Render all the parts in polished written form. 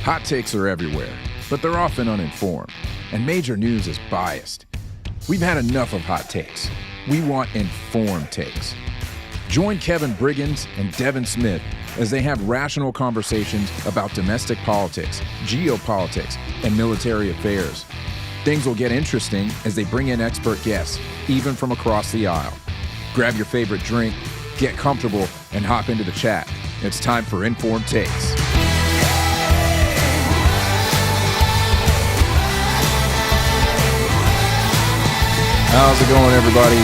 Hot takes are everywhere, but they're often uninformed, and major news is biased. We've had enough of hot takes. We want informed takes. Join Kevin Briggins and Devin Smith as they have rational conversations about domestic politics, geopolitics, and military affairs. Things will get interesting as they bring in expert guests, even from across the aisle. Grab your favorite drink, get comfortable, and hop into the chat. It's time for Informed Takes. How's it going, everybody?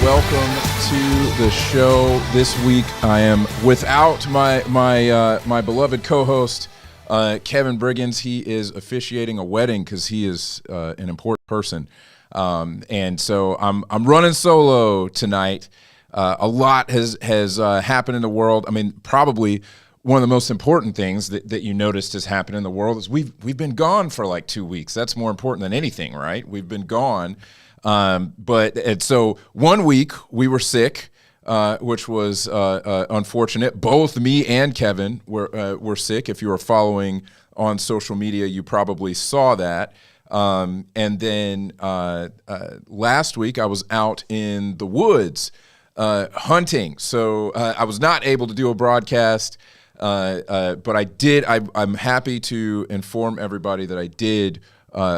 Welcome to the show. This week, I am without my beloved co-host, Kevin Briggins. He is officiating a wedding because he is an important person, and so I'm running solo tonight. A lot has happened in the world. I mean, probably one of the most important things that you noticed has happened in the world is we've been gone for like 2 weeks. That's more important than anything, right? We've been gone. So 1 week we were sick, which was unfortunate. Both me and Kevin were sick. If you were following on social media, you probably saw that. And then last week I was out in the woods hunting, so I was not able to do a broadcast. But I did. I'm happy to inform everybody that I did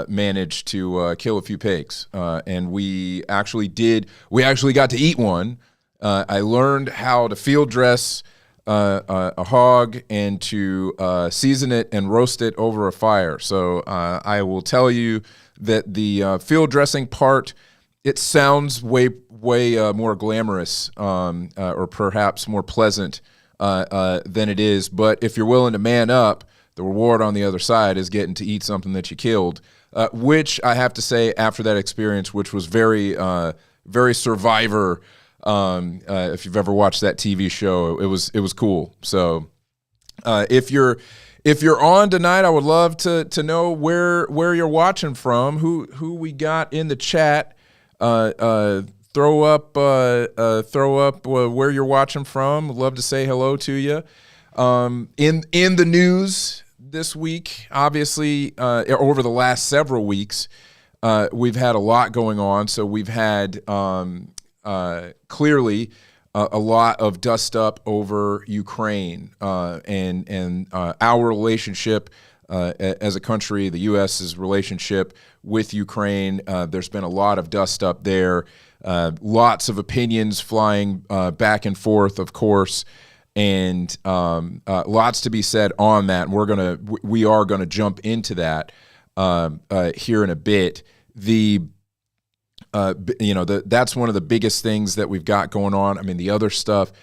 managed to kill a few pigs, and we actually got to eat one. I learned how to field dress a hog and to season it and roast it over a fire. So I will tell you that the field dressing part, it sounds way more glamorous or perhaps more pleasant than it is. But if you're willing to man up, the reward on the other side is getting to eat something that you killed, which I have to say, after that experience, which was very Survivor. If you've ever watched that TV show, it was cool. So if you're on tonight, I would love to know where you're watching from, who we got in the chat. Throw up where you're watching from. Would love to say hello to you. In the news this week, obviously, over the last several weeks, we've had a lot going on. So we've had clearly a lot of dust up over Ukraine and our relationship as a country, the U.S.'s relationship with Ukraine. There's been a lot of dust up there. Lots of opinions flying back and forth, of course. And lots to be said on that. And we are gonna jump into that here in a bit. That's one of the biggest things that we've got going on. I mean, the other stuff,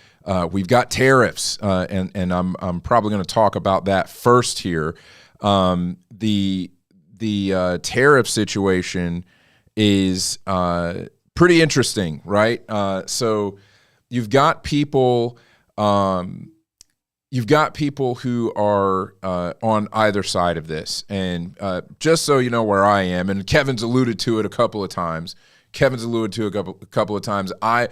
we've got tariffs, and I'm probably going to talk about that first here. The tariff situation is pretty interesting, right? So you've got people. You've got people who are on either side of this, and just so you know where I am, and Kevin's alluded to it a couple of times. A couple of times. I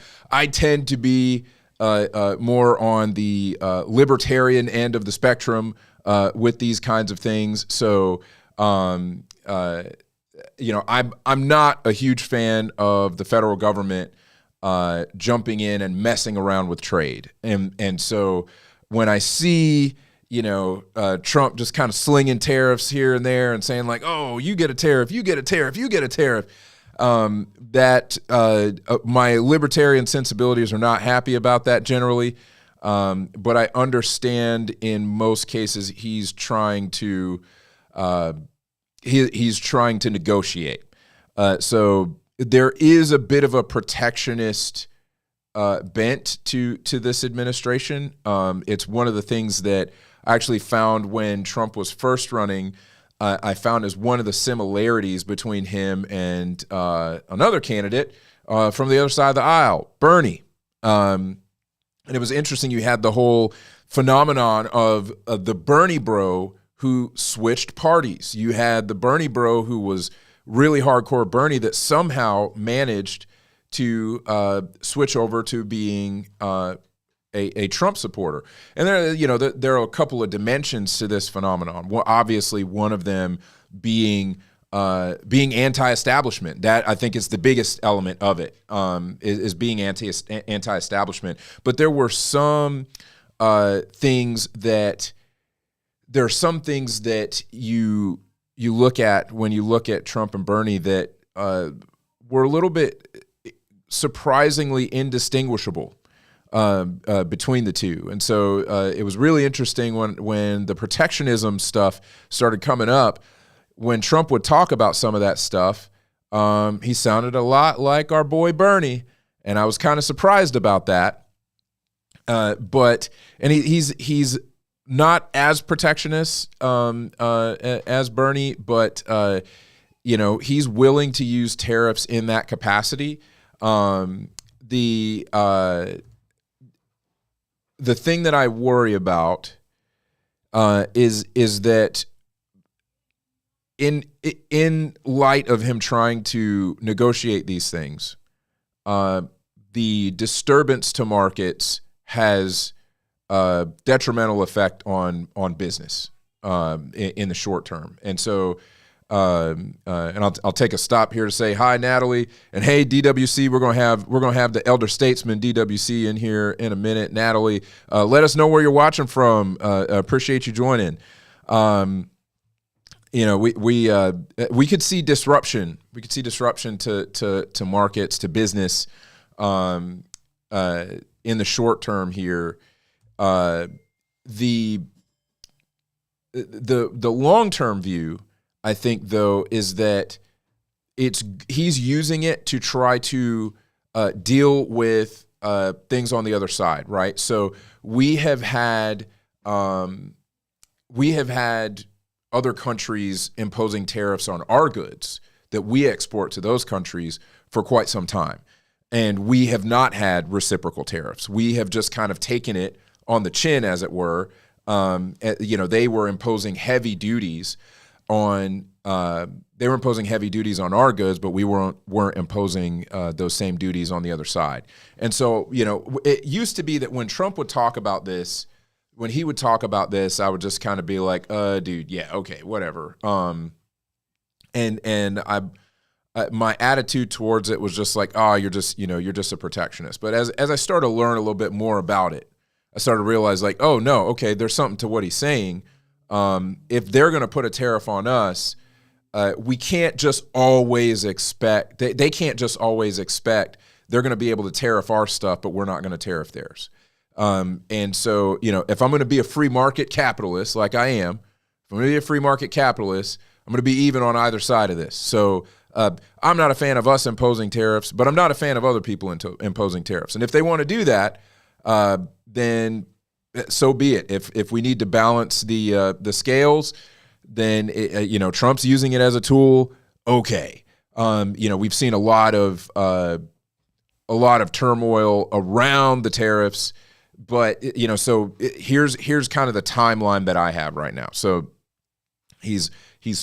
tend to be more on the libertarian end of the spectrum with these kinds of things. So I'm not a huge fan of the federal government jumping in and messing around with trade. And so when I see, Trump just kind of slinging tariffs here and there and saying like, oh, you get a tariff, you get a tariff, you get a tariff, that my libertarian sensibilities are not happy about that generally. But I understand in most cases he's trying to negotiate. So there is a bit of a protectionist bent to this administration. It's one of the things that I actually found when Trump was first running. I found as one of the similarities between him and another candidate from the other side of the aisle, Bernie. And it was interesting. You had the whole phenomenon of the Bernie bro who switched parties. You had the Bernie bro who was really hardcore Bernie that somehow managed to switch over to being a Trump supporter. And there are a couple of dimensions to this phenomenon. Well, obviously, one of them being anti-establishment. That I think is the biggest element of it, is being anti-establishment. But there were some things that you look at when you look at Trump and Bernie that were a little bit surprisingly indistinguishable between the two. And so it was really interesting when the protectionism stuff started coming up. When Trump would talk about some of that stuff, he sounded a lot like our boy Bernie, and I was kind of surprised about that. But he's not as protectionist as Bernie, but he's willing to use tariffs in that capacity. The thing that I worry about is that in light of him trying to negotiate these things, the disturbance to markets has a detrimental effect on business in the short term. And so, and I'll take a stop here to say hi, Natalie, and hey, DWC. We're gonna have the elder statesman DWC in here in a minute. Natalie, let us know where you're watching from. Appreciate you joining. We could see disruption. We could see disruption to markets, to business, in the short term here. The long term view, I think, though, is that he's using it to try to deal with things on the other side, right? So we have had other countries imposing tariffs on our goods that we export to those countries for quite some time. And we have not had reciprocal tariffs. We have just kind of taken it on the chin, as it were. They were imposing heavy duties on our goods, but we weren't imposing those same duties on the other side. And so, it used to be that when Trump would talk about this, I would just kind of be like, dude, yeah, okay, whatever. My attitude towards it was just like, you're just a protectionist. But as I started to learn a little bit more about it, I started to realize, like, oh no, okay, there's something to what he's saying. If they're going to put a tariff on us, we can't just always expect, they can't just always expect they're going to be able to tariff our stuff, but we're not going to tariff theirs. And so, if I'm going to be a free market capitalist, like I am, if I'm going to be a free market capitalist, I'm going to be even on either side of this. So I'm not a fan of us imposing tariffs, but I'm not a fan of other people imposing tariffs. And if they want to do that, then so be it. If we need to balance the scales, then Trump's using it as a tool. Okay, we've seen a lot of turmoil around the tariffs, but so here's kind of the timeline that I have right now. So he's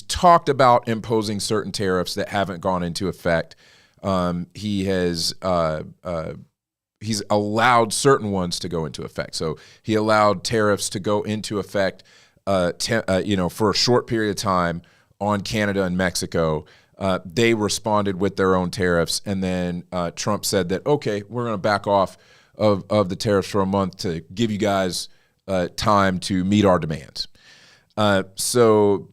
talked about imposing certain tariffs that haven't gone into effect. He's allowed certain ones to go into effect. So he allowed tariffs to go into effect, for a short period of time on Canada and Mexico. They responded with their own tariffs, and then Trump said that, okay, we're going to back off of the tariffs for a month to give you guys time to meet our demands. So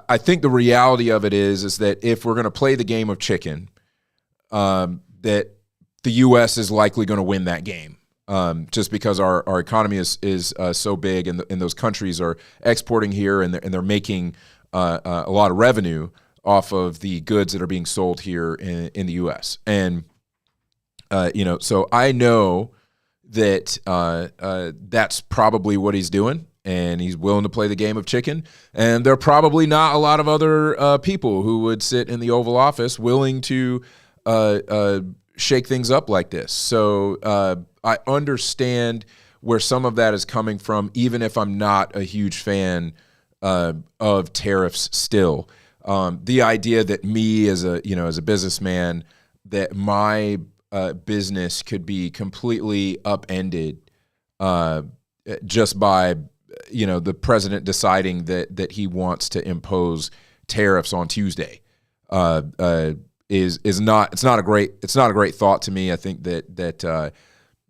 I think the reality of it is that if we're going to play the game of chicken, that the U.S. is likely going to win that game, just because our economy is so big, and those countries are exporting here, and they're making a lot of revenue off of the goods that are being sold here in the U.S. And so I know that that's probably what he's doing, and he's willing to play the game of chicken. And there are probably not a lot of other people who would sit in the Oval Office willing to shake things up like this. So I understand where some of that is coming from, even if I'm not a huge fan of tariffs still. The idea that me as a businessman, that my business could be completely upended just by the president deciding that he wants to impose tariffs on Tuesday. Is not it's not a great thought to me. I think that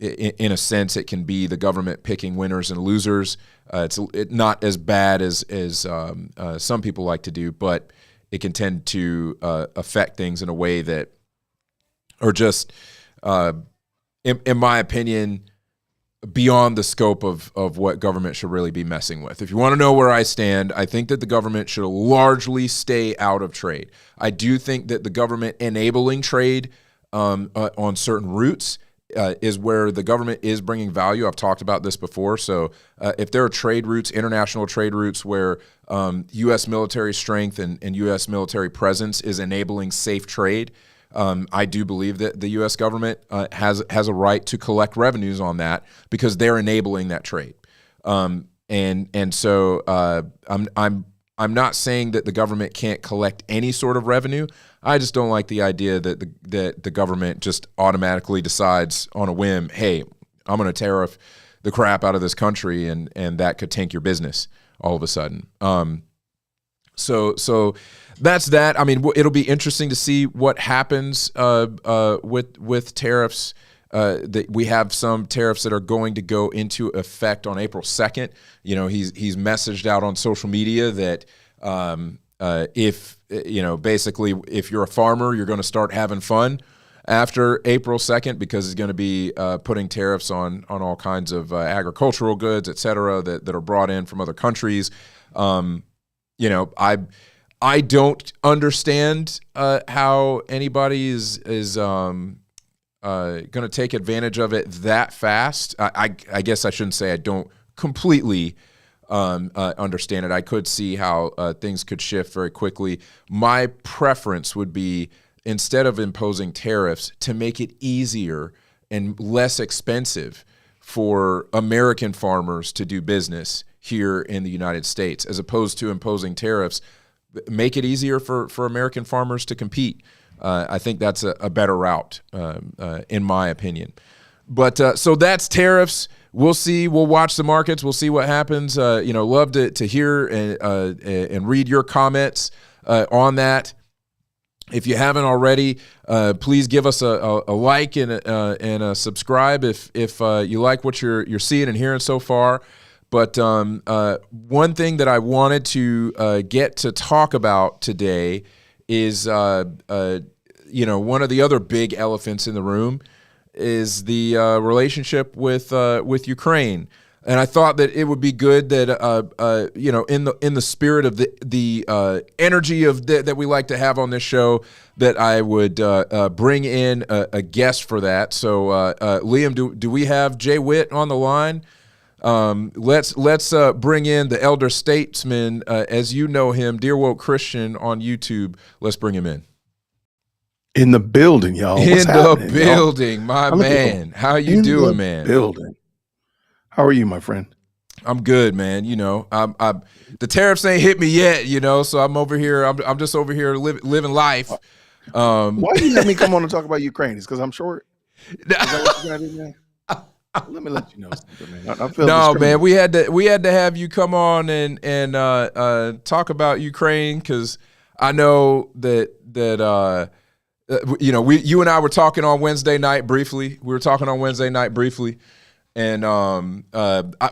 in a sense it can be the government picking winners and losers. It's not as bad as some people like to do, but it can tend to affect things in a way that are just, in my opinion, beyond the scope of what government should really be messing with. If you want to know where I stand, I think that the government should largely stay out of trade. I do think that the government enabling trade on certain routes is where the government is bringing value. I've talked about this before. So if there are trade routes, international trade routes where U.S. military strength and U.S. military presence is enabling safe trade, I do believe that the U.S. government has a right to collect revenues on that because they're enabling that trade. So I'm not saying that the government can't collect any sort of revenue. I just don't like the idea that the government just automatically decides on a whim, hey, I'm going to tariff the crap out of this country, and that could tank your business all of a sudden. So that's that. I mean, it'll be interesting to see what happens with tariffs. That we have some tariffs that are going to go into effect on April 2nd. He's messaged out on social media that basically if you're a farmer, you're going to start having fun after April 2nd because he's going to be putting tariffs on all kinds of agricultural goods, et cetera, that are brought in from other countries. I don't understand how anybody is going to take advantage of it that fast. I guess I shouldn't say I don't completely understand it. I could see how things could shift very quickly. My preference would be, instead of imposing tariffs, to make it easier and less expensive for American farmers to do business here in the United States, as opposed to imposing tariffs. Make it easier for American farmers to compete. I think that's a better route, in my opinion. But so that's tariffs. We'll see. We'll watch the markets. We'll see what happens. Love to hear and read your comments on that. If you haven't already, please give us a like and a subscribe if you like what you're seeing and hearing so far. But one thing that I wanted to get to talk about today is, one of the other big elephants in the room is the relationship with Ukraine. And I thought that it would be good that, in the spirit of the energy that we like to have on this show, that I would bring in a guest for that. So, Liam, do we have Jay Witt on the line? Let's bring in the elder statesman, as you know him, Dear Woke Christian on YouTube. Let's bring him in. In the building, y'all. What's happening, building, y'all? My man. How you doing, man? Building. How are you, my friend? I'm good, man. The tariffs ain't hit me yet, so I'm over here. I'm just over here living life. Why do you let me come on and talk about Ukraine? It's because I'm short? Is that what you got in there? Let me let you know something, man. I feel no, man. We had to have you come on and talk about Ukraine, because I know that you and I were talking on Wednesday night briefly. And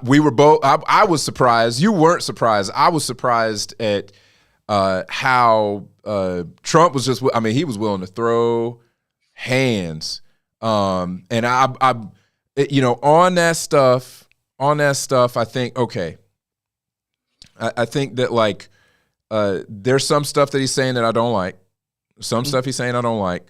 we were both. I was surprised. You weren't surprised. I was surprised at how Trump was just. I mean, he was willing to throw hands. And on that stuff, I think, okay. I think that there's some stuff that he's saying that I don't like. Some stuff he's saying I don't like.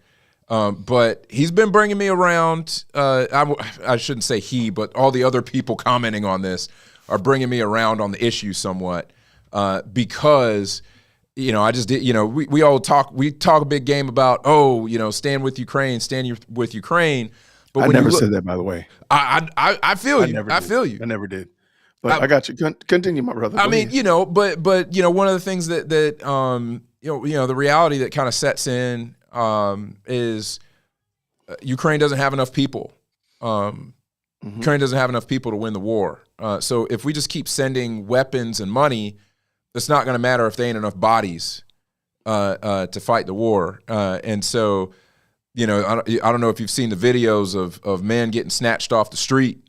But he's been bringing me around. I shouldn't say he, but all the other people commenting on this are bringing me around on the issue somewhat, because, I just did, we all talk a big game about, stand with Ukraine. But I never said that, by the way. I feel you. I feel you. I never did. But I got you. Continue, my brother. But one of the things that the reality that kind of sets in is Ukraine doesn't have enough people. Ukraine doesn't have enough people to win the war. So if we just keep sending weapons and money, it's not going to matter if there ain't enough bodies to fight the war. And so, I don't know if you've seen the videos of men getting snatched off the street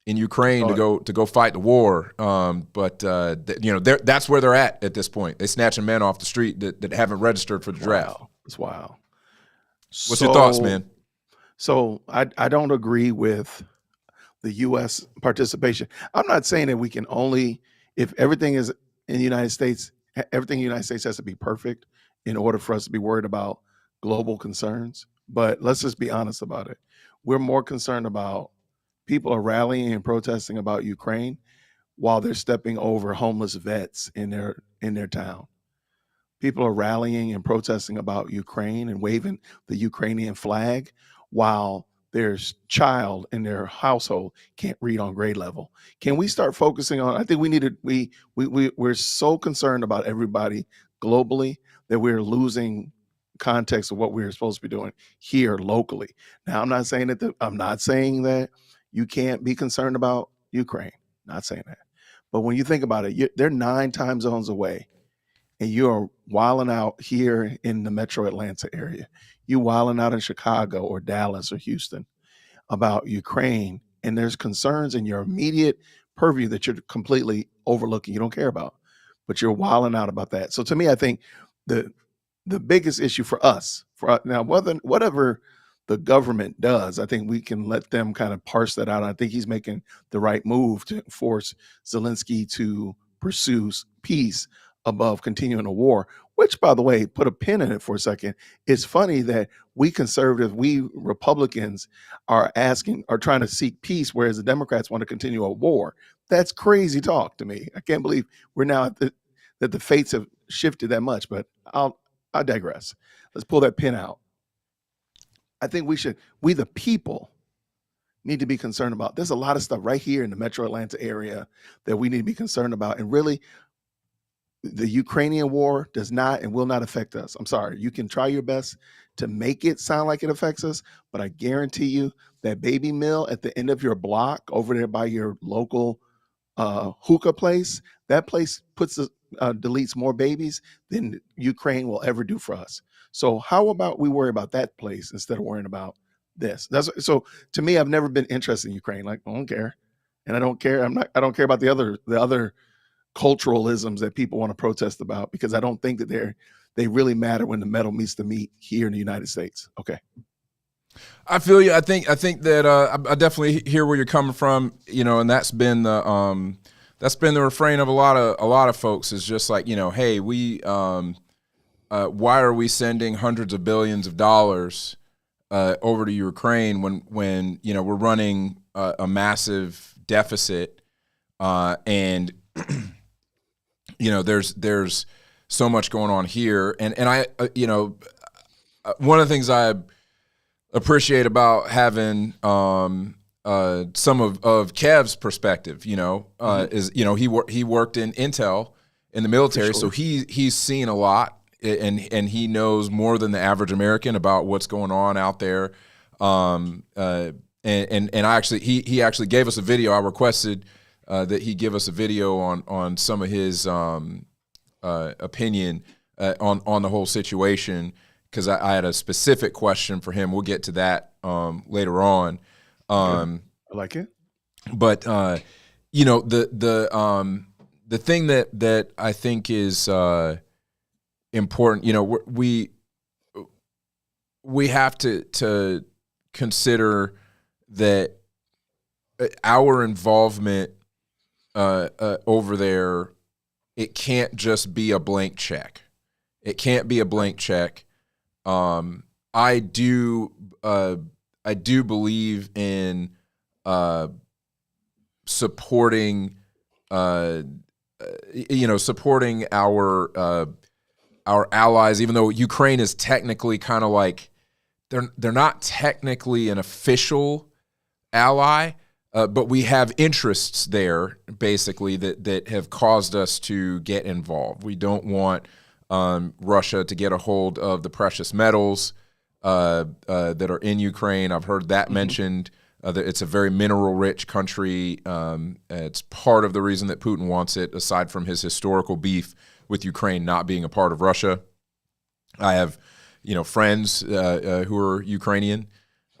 in Ukraine to go fight the war. But that's where they're at this point. They're snatching men off the street that haven't registered for the draft. That's wild. What's your thoughts, man? So I don't agree with the U.S. participation. I'm not saying that we can only, if everything is in the United States, everything in the United States has to be perfect in order for us to be worried about global concerns. But let's just be honest about it. We're more concerned about people are rallying and protesting about Ukraine while they're stepping over homeless vets in their town. People are rallying and protesting about Ukraine and waving the Ukrainian flag while their child in their household can't read on grade level. Can we start focusing on, I think we need to, we're so concerned about everybody globally that we're losing context of what we're supposed to be doing here locally. Now, I'm not saying that you can't be concerned about Ukraine. Not saying that. But when you think about it, they're 9 time zones away, and you're wilding out here in the metro Atlanta area. You wilding out in Chicago or Dallas or Houston about Ukraine, and there's concerns in your immediate purview that you're completely overlooking, you don't care about, but you're wilding out about that. So to me, I think the biggest issue for us, now, whatever the government does, I think we can let them kind of parse that out. I think he's making the right move to force Zelenskyy to pursue peace above continuing a war, which, by the way, put a pin in it for a second. It's funny that we conservatives, we Republicans are trying to seek peace, whereas the Democrats want to continue a war. That's crazy talk to me. I can't believe we're now that the fates have shifted that much, but I digress. Let's pull that pin out. I think we the people need to be concerned about. There's a lot of stuff right here in the metro Atlanta area that we need to be concerned about. And really, the Ukrainian war does not and will not affect us. I'm sorry. You can try your best to make it sound like it affects us, but I guarantee you that baby mill at the end of your block over there by your local hookah place, that place deletes more babies than Ukraine will ever do for us. So how about we worry about that place instead of worrying about this? So to me, I've never been interested in Ukraine. Like, I don't care. And I don't care. I don't care about the other culturalisms that people want to protest about, because I don't think that they really matter when the metal meets the meat here in the United States. Okay. I feel you. I think that I definitely hear where you're coming from, and that's been the refrain of a lot of folks, is just like, hey, we why are we sending hundreds of billions of dollars over to Ukraine when we're running a massive deficit, and there's so much going on here, and I one of the things I appreciate about having some of Kev's perspective, is he worked in Intel in the military, so he's seen a lot, and he knows more than the average American about what's going on out there. And he actually gave us a video. I requested that he give us a video on some of his opinion on the whole situation, because I had a specific question for him. We'll get to that later on. I like it. But the thing that I think is important, we have to consider that our involvement over there, it can't just be a blank check. It can't be a blank check. I do believe in supporting supporting our allies, even though Ukraine is technically kind of like they're not technically an official ally, but we have interests there basically that have caused us to get involved. We don't want Russia to get a hold of the precious metals that are in Ukraine. I've heard that mentioned It's a very mineral-rich country. It's part of the reason that Putin wants it, aside from his historical beef with Ukraine not being a part of Russia. I have, friends who are Ukrainian,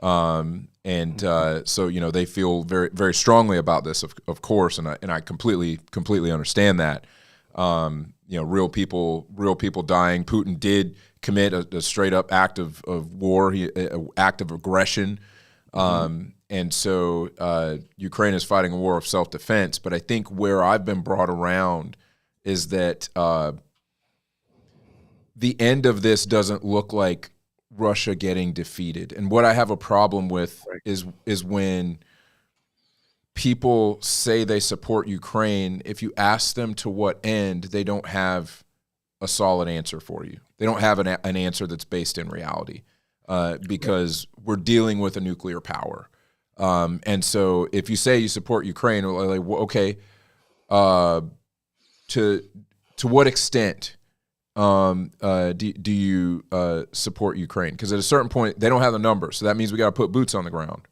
so they feel very, very strongly about this, of course, and I completely understand that. Real people dying. Putin did commit a straight up act of war, act of aggression. And so Ukraine is fighting a war of self-defense. But I think where I've been brought around is that the end of this doesn't look like Russia getting defeated. And what I have a problem with is when people say they support Ukraine. If you ask them to what end, they don't have a solid answer for you. They don't have an answer that's based in reality, because we're dealing with a nuclear power. And so if you say you support Ukraine, like, okay, to what extent do you support Ukraine? Because at a certain point, they don't have the numbers, so that means we got to put boots on the ground.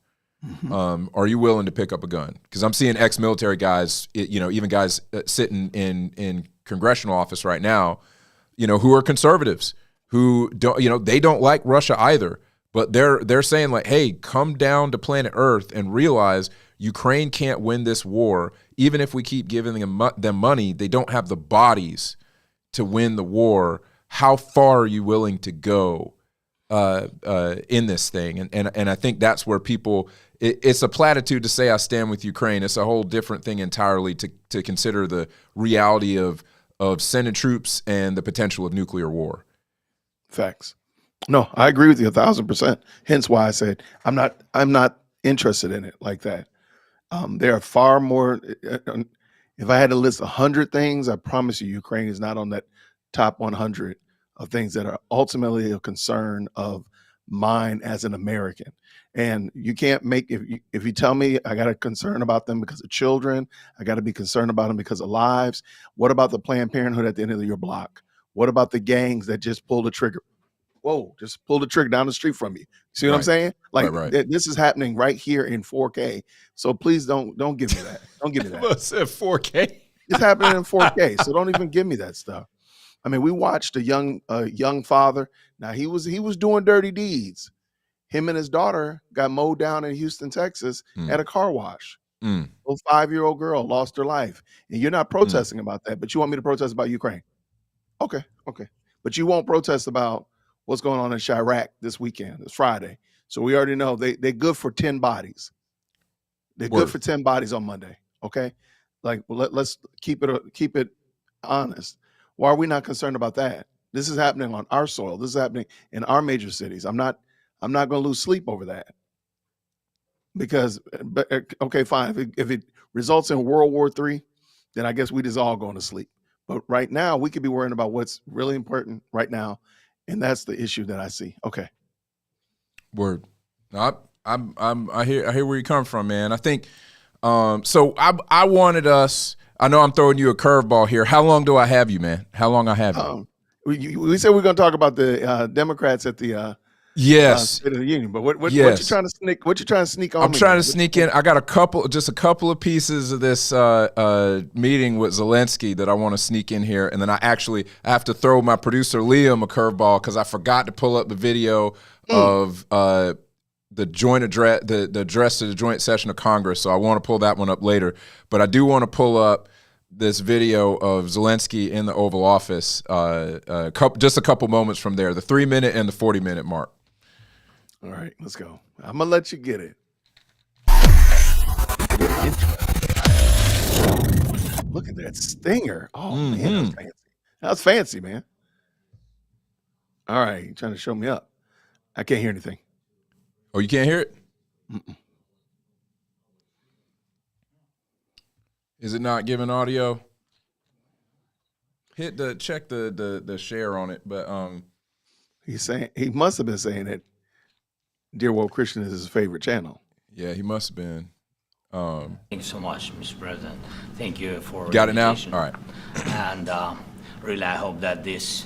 Are you willing to pick up a gun? Because I'm seeing ex-military guys, even guys sitting in congressional office right now, who are conservatives, who don't, they don't like Russia either, but they're saying like, hey, come down to planet Earth and realize Ukraine can't win this war. Even if we keep giving them money, they don't have the bodies to win the war. How far are you willing to go in this thing? And I think that's where people, it's a platitude to say I stand with Ukraine. It's a whole different thing entirely to consider the reality of sending troops and the potential of nuclear war. Facts. No, I agree with you 1,000%. Hence why I said I'm not interested in it like that. There are far more. If I had to list 100 things, I promise you, Ukraine is not on that top 100 of things that are ultimately a concern of mine as an American. And you can't make, if you tell me I got a concern about them because of children, I got to be concerned about them because of lives. What about the Planned Parenthood at the end of your block? What about the gangs that just pulled the trigger? Whoa, just pulled the trigger down the street from you. See what I'm saying? Like this is happening right here in 4K. So please don't give me that. Don't give me that. It said 4K. It's happening in 4K. So don't even give me that stuff. I mean, we watched a young father. Now he was doing dirty deeds. Him and his daughter got mowed down in Houston, Texas at a car wash. A 5-year-old girl lost her life. And you're not protesting about that, but you want me to protest about Ukraine. Okay. But you won't protest about what's going on in Chirac this weekend. It's Friday. So we already know they're good for 10 bodies. They're good for 10 bodies on Monday. Okay. Like, let's keep it honest. Why are we not concerned about that? This is happening on our soil. This is happening in our major cities. I'm not going to lose sleep over that. Because, okay, fine. If it results in World War III, then I guess we just all going to sleep. But right now, we could be worrying about what's really important right now, and that's the issue that I see. Okay. Word. I hear where you come from, man. I think so. I wanted us. I know I'm throwing you a curveball here. How long do I have you, man? How long I have you? We said we're going to talk about the Democrats at the State of the Union. But what you trying to sneak? What you trying to sneak on? I'm trying to sneak in. I got a couple of pieces of this meeting with Zelenskyy that I want to sneak in here, and then I have to throw my producer Liam a curveball because I forgot to pull up the video of the joint address, the address to the joint session of Congress. So I want to pull that one up later, but I do want to pull up this video of Zelenskyy in the Oval Office, just a couple moments from there, the 3-minute and the 40-minute mark. All right, let's go. I'm gonna let you get it. Look at that stinger. Oh man, that's fancy, man. All right, you're trying to show me up. I can't hear anything. Oh, you can't hear it? Is it not giving audio? Check the share on it, but he must have been saying that Dear World Christian is his favorite channel. Yeah, he must have been. Thanks so much, Mr. President. Thank you for got it now. All right, and really, I hope that this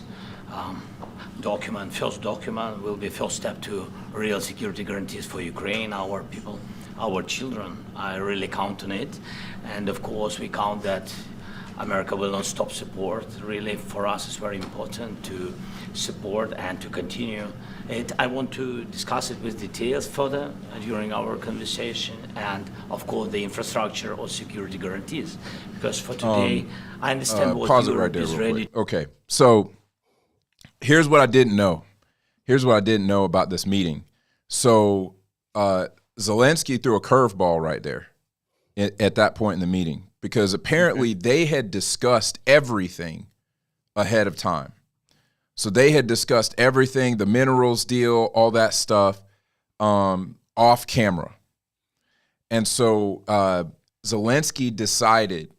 first document, will be first step to real security guarantees for Ukraine, our people, our children. I really count on it. And of course, we count that America will not stop support. Really, for us, it's very important to support and to continue it. I want to discuss it with details further during our conversation, and of course the infrastructure or security guarantees. Because for today, I understand what pause it Europe right there is real ready. quick. Okay, so here's what I didn't know. Here's what I didn't know about this meeting. So Zelenskyy threw a curveball right there at that point in the meeting, because apparently they had discussed everything ahead of time. So they had discussed everything, the minerals deal, all that stuff, off camera. And so Zelenskyy decided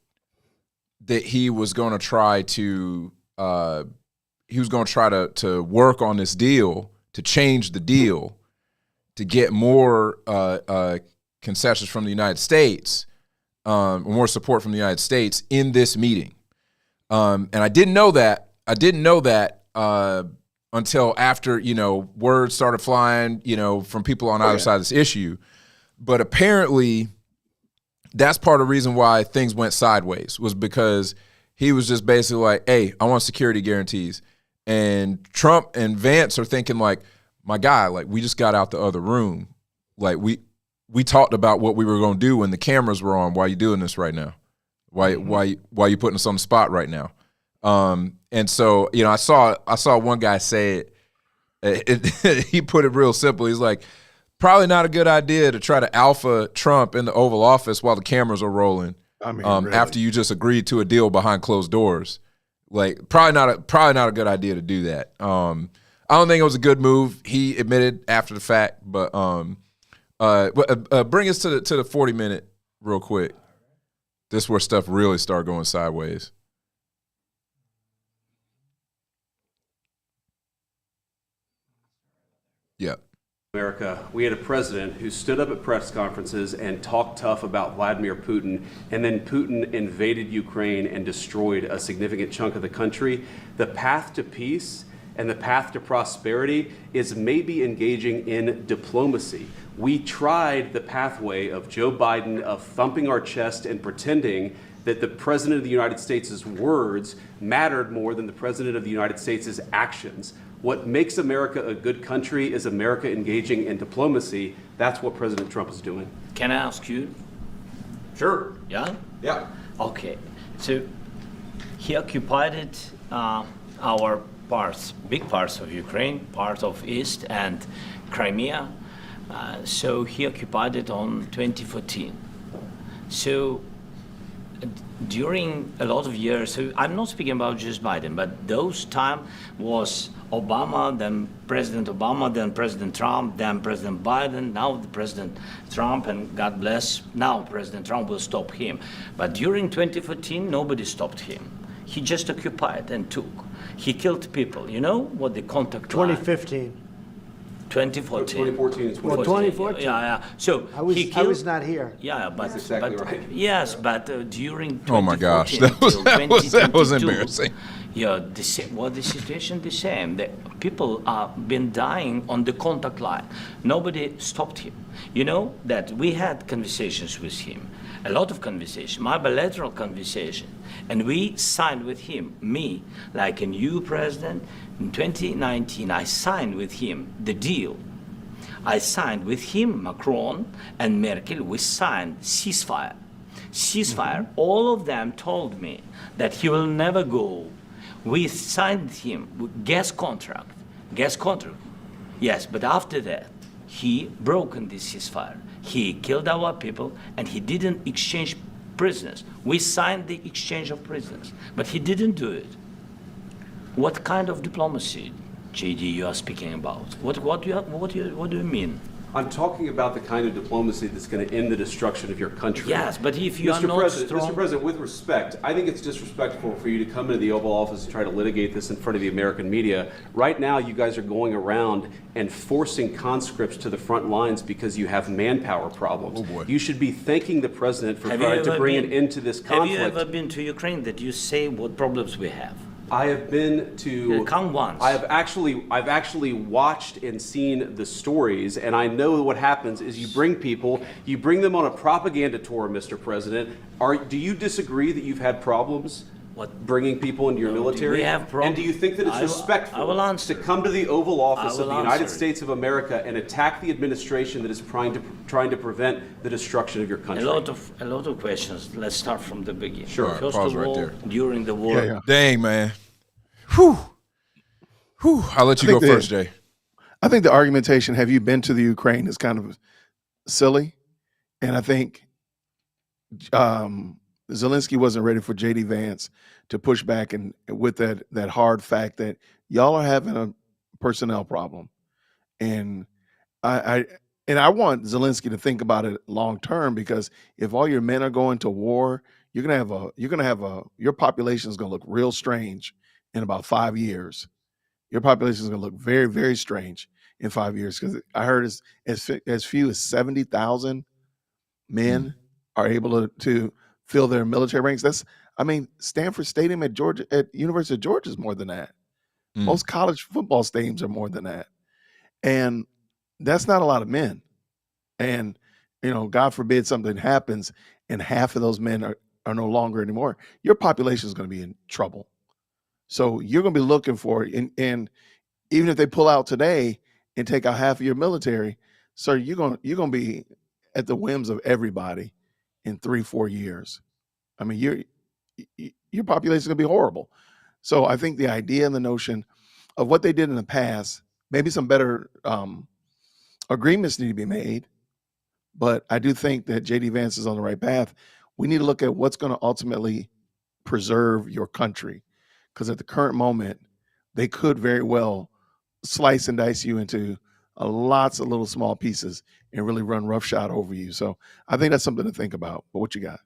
that he was going to try to work on this deal, to change the deal, to get more concessions from the United States, more support from the United States in this meeting. And I didn't know that. Until after, words started flying, from people on either side of this issue. But apparently that's part of the reason why things went sideways, was because he was just basically like, hey, I want security guarantees. And Trump and Vance are thinking like, my guy, like, we just got out the other room. Like, we talked about what we were going to do when the cameras were on. Why are you doing this right now? Why you putting us on the spot right now? And so, I saw one guy say it, he put it real simple. He's like, probably not a good idea to try to alpha Trump in the Oval Office while the cameras are rolling. I mean, really? After you just agreed to a deal behind closed doors. Like, probably not a good idea to do that. I don't think it was a good move. He admitted after the fact, but bring us to the 40-minute real quick. This is where stuff really started going sideways. Yeah. America, we had a president who stood up at press conferences and talked tough about Vladimir Putin, and then Putin invaded Ukraine and destroyed a significant chunk of the country. The path to peace and the path to prosperity is maybe engaging in diplomacy. We tried the pathway of Joe Biden, of thumping our chest and pretending that the President of the United States' words mattered more than the President of the United States' actions. What makes America a good country is America engaging in diplomacy. That's what President Trump is doing. Can I ask you? Sure. Yeah? Yeah. Okay. So he occupied our parts, big parts of Ukraine, part of East and Crimea. So he occupied it on 2014. So during a lot of years, so I'm not speaking about just Biden, but those time was Obama, then President Obama, then President Trump, then President Biden, now the President Trump, and God bless, now President Trump will stop him. But during 2014, nobody stopped him. He just occupied and took. He killed people. You know what the contact 2015. 2014. 2014 is Well, 2014. Yeah. So I was, he killed, I was not here. Yeah, but That's exactly right. Yes, but during 2014 Oh my gosh, that was embarrassing. Yeah, the situation the same. The people have been dying on the contact line. Nobody stopped him. You know that we had conversations with him, a lot of conversation, my bilateral conversation, and we signed with him, me, like a new president. In 2019, I signed with him the deal. I signed with him, Macron and Merkel, we signed ceasefire. All of them told me that he will never go. We signed him with gas contract. Yes, but after that, he broken this ceasefire. He killed our people and he didn't exchange prisoners. We signed the exchange of prisoners, but he didn't do it. What kind of diplomacy, JD, you are speaking about? What do you mean? I'm talking about the kind of diplomacy that's going to end the destruction of your country. Yes, but if you are not strong... Mr. President, with respect, I think it's disrespectful for you to come into the Oval Office and try to litigate this in front of the American media. Right now, you guys are going around and forcing conscripts to the front lines because you have manpower problems. Oh boy. You should be thanking the President for trying to bring an end to this conflict. Have you ever been to Ukraine that you say what problems we have? I have been to. Come once. I've actually watched and seen the stories, and I know what happens is you bring them on a propaganda tour, Mr. President. Do you disagree that you've had problems? Bringing people into your military? We have problems. And do you think that it's respectful I will answer. to come to the Oval Office of the United answer. States of America and attack the administration that is trying to prevent the destruction of your country? A lot of questions. Let's start from the beginning. Sure. All right, First pause of right all, there. during the war, Yeah. Dang, man. Whew. I'll let you go first, Jay. I think the argumentation, have you been to the Ukraine, is kind of silly. And I think Zelensky wasn't ready for J.D. Vance to push back and with that hard fact that y'all are having a personnel problem. And I want Zelensky to think about it long term, because if all your men are going to war, your population is going to look real strange in about 5 years. Your population is going to look very, very strange in 5 years, because I heard as few as 70,000 men are able to fill their military ranks. Stanford Stadium at University of Georgia is more than that. Most college football stadiums are more than that. And that's not a lot of men. And, God forbid something happens and half of those men are no longer anymore. Your population is going to be in trouble. So you're going to be looking for it. And even if they pull out today and take out half of your military, sir, you're going to be at the whims of everybody in 3-4 years. I mean, your population is going to be horrible. So I think the idea and the notion of what they did in the past, maybe some better agreements need to be made. But I do think that J.D. Vance is on the right path. We need to look at what's going to ultimately preserve your country, because at the current moment, they could very well slice and dice you into lots of little small pieces and really run roughshod over you. So I think that's something to think about. But what you got?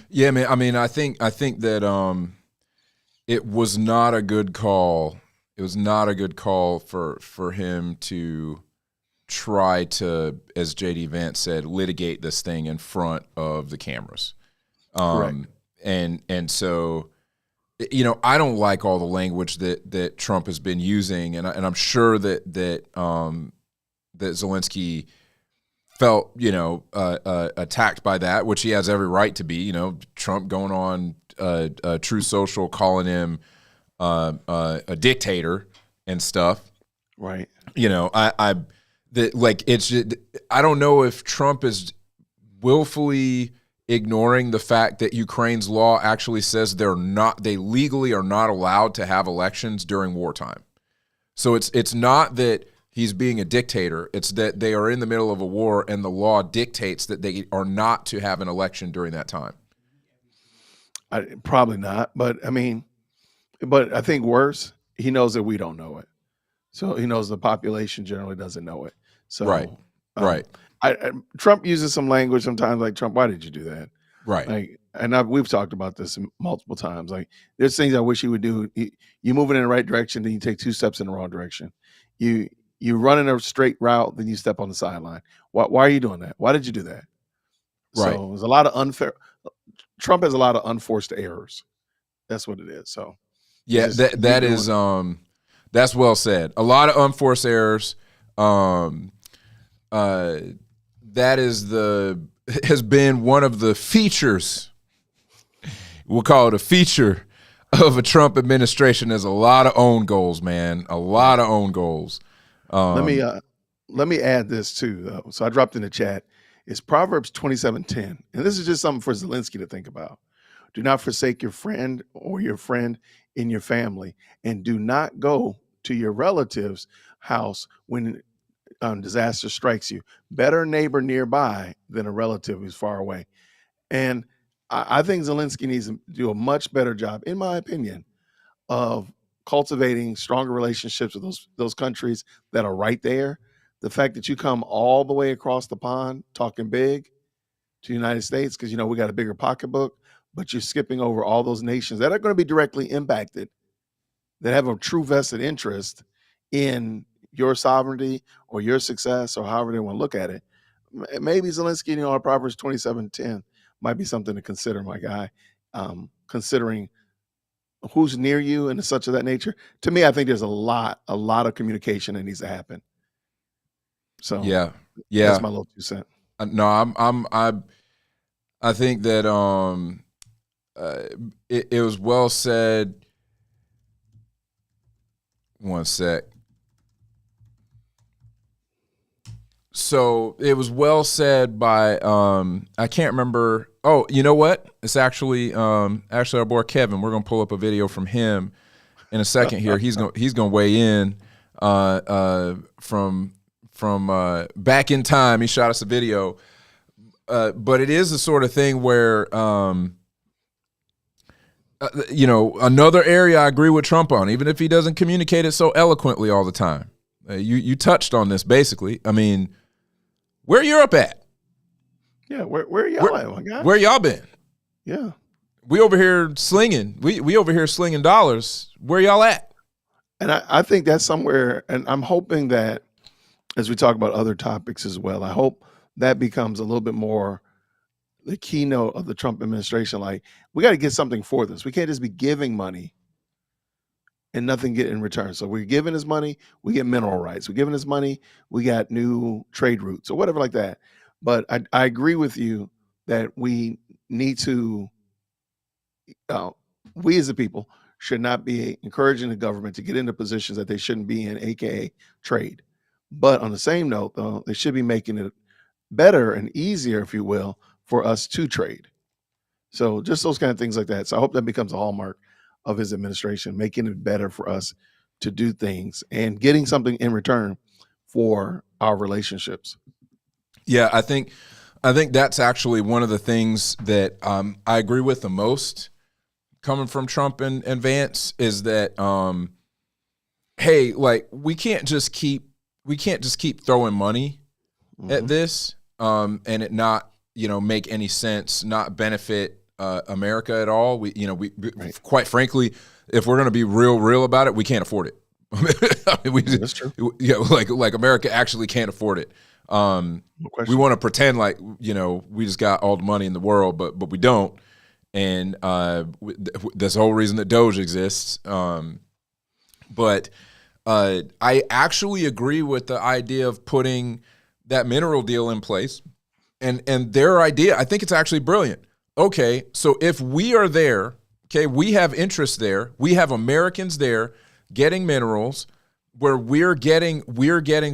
Yeah, man. I mean, I think that it was not a good call. It was not a good call for him to try to, as J.D. Vance said, litigate this thing in front of the cameras. Correct. And so, I don't like all the language that Trump has been using, and I'm sure that Zelensky felt, attacked by that, which he has every right to be. Trump going on True Social, calling him a dictator and stuff. Right. I don't know if Trump is willfully ignoring the fact that Ukraine's law actually says they legally are not allowed to have elections during wartime. So it's not that he's being a dictator, it's that they are in the middle of a war and the law dictates that they are not to have an election during that time. Probably not, but I think worse, he knows that we don't know it. So he knows the population generally doesn't know it. So Right. Trump uses some language sometimes, like, Trump, why did you do that? Right. We've talked about this multiple times. Like, there's things I wish he would do. You move in the right direction, then you take 2 steps in the wrong direction. You run in a straight route, then you step on the sideline. Why are you doing that? Why did you do that? Right. So there's a lot of unfair. Trump has a lot of unforced errors. That's what it is. So yeah, that's well said. A lot of unforced errors. That has been one of the features. We'll call it a feature of a Trump administration. There's a lot of own goals, man. A lot of own goals. Let me add this too, though. So I dropped in the chat. It's Proverbs 27:10, and this is just something for Zelensky to think about. Do not forsake your friend or your friend in your family, and do not go to your relative's house when disaster strikes you. Better a neighbor nearby than a relative who's far away. And I think Zelensky needs to do a much better job, in my opinion, of cultivating stronger relationships with those countries that are right there. The fact that you come all the way across the pond talking big to the United States, because we got a bigger pocketbook, but you're skipping over all those nations that are going to be directly impacted, that have a true vested interest in your sovereignty or your success, or however they want to look at it. Maybe Zelensky, Proverbs 27:10 might be something to consider, my guy, considering who's near you and such of that nature. To me, I think there's a lot of communication that needs to happen. So Yeah, that's yeah. my little 2 cents. No, I think that it was well said. One sec. So it was well said by I can't remember. Oh, you know what? It's actually our boy Kevin. We're gonna pull up a video from him in a second here. He's gonna weigh in from back in time. He shot us a video, but it is the sort of thing where another area I agree with Trump on, even if he doesn't communicate it so eloquently all the time. You touched on this basically. I mean, where Europe at? Yeah, where y'all at, my guy? Where y'all been? Yeah. We over here slinging. We over here slinging dollars. Where y'all at? And I think that's somewhere, and I'm hoping that as we talk about other topics as well, I hope that becomes a little bit more the keynote of the Trump administration. Like, we got to get something for this. We can't just be giving money and nothing get in return. So we're giving his money, we get mineral rights. We're giving his money, we got new trade routes or whatever like that. But I agree with you that we need to, we as a people should not be encouraging the government to get into positions that they shouldn't be in, aka trade. But on the same note, though, they should be making it better and easier, if you will, for us to trade. So just those kind of things like that. So I hope that becomes a hallmark of his administration, making it better for us to do things and getting something in return for our relationships. Yeah, I think that's actually one of the things that I agree with the most coming from Trump and Vance is that hey, like we can't just keep throwing money at this and it not make any sense, not benefit America at all. We right. Quite frankly, if we're going to be real about it, we can't afford it. I mean, That's true. Yeah, like America actually can't afford it. No question. We want to pretend like we just got all the money in the world, but we don't. And that's the whole reason that Doge exists. But I actually agree with the idea of putting that mineral deal in place. And their idea, I think it's actually brilliant. Okay, so if we are there, okay, we have interests there, we have Americans there getting minerals where we're getting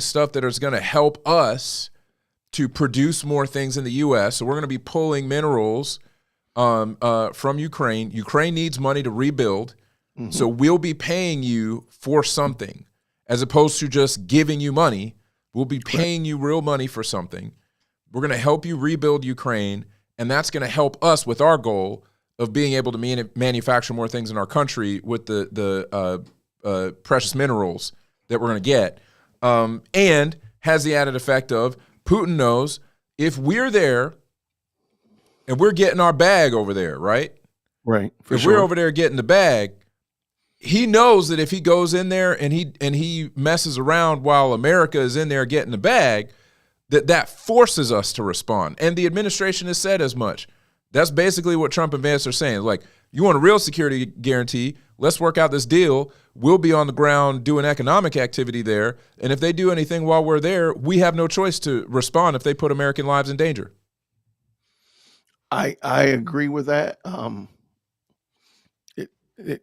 stuff that is going to help us to produce more things in the U.S. So we're going to be pulling minerals from Ukraine. Ukraine needs money to rebuild, so we'll be paying you for something as opposed to just giving you money. We'll be paying you real money for something. We're going to help you rebuild Ukraine, and that's going to help us with our goal of being able to manufacture more things in our country with the precious minerals that we're going to get, and has the added effect of Putin knows if we're there and we're getting our bag over there, right? Right. If we're over there getting the bag, he knows that if he goes in there and he messes around while America is in there getting the bag, that forces us to respond. And the administration has said as much. That's basically what Trump and Vance are saying. Like, you want a real security guarantee, let's work out this deal. We'll be on the ground doing economic activity there. And if they do anything while we're there, we have no choice to respond if they put American lives in danger. I agree with that.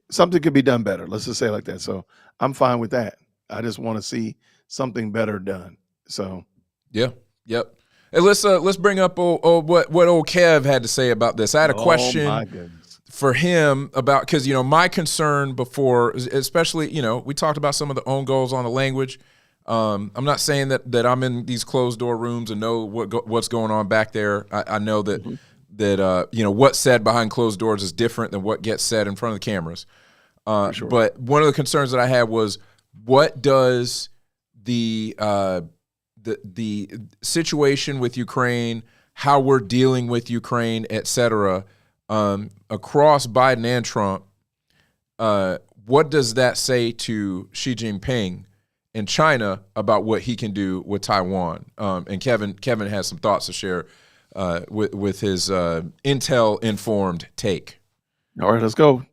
Something could be done better. Let's just say it like that. So I'm fine with that. I just want to see something better done. So yeah, yep. Hey, let's bring up what old Kev had to say about this. I had a question for him about, because my concern before, especially we talked about some of the own goals on the language. I'm not saying that I'm in these closed door rooms and know what's going on back there. I know that what's said behind closed doors is different than what gets said in front of the cameras. Sure. But one of the concerns that I had was, what does the situation with Ukraine, how we're dealing with Ukraine, et cetera, across Biden and Trump, what does that say to Xi Jinping in China about what he can do with Taiwan? And Kevin has some thoughts to share with his intel-informed take. All right, let's go.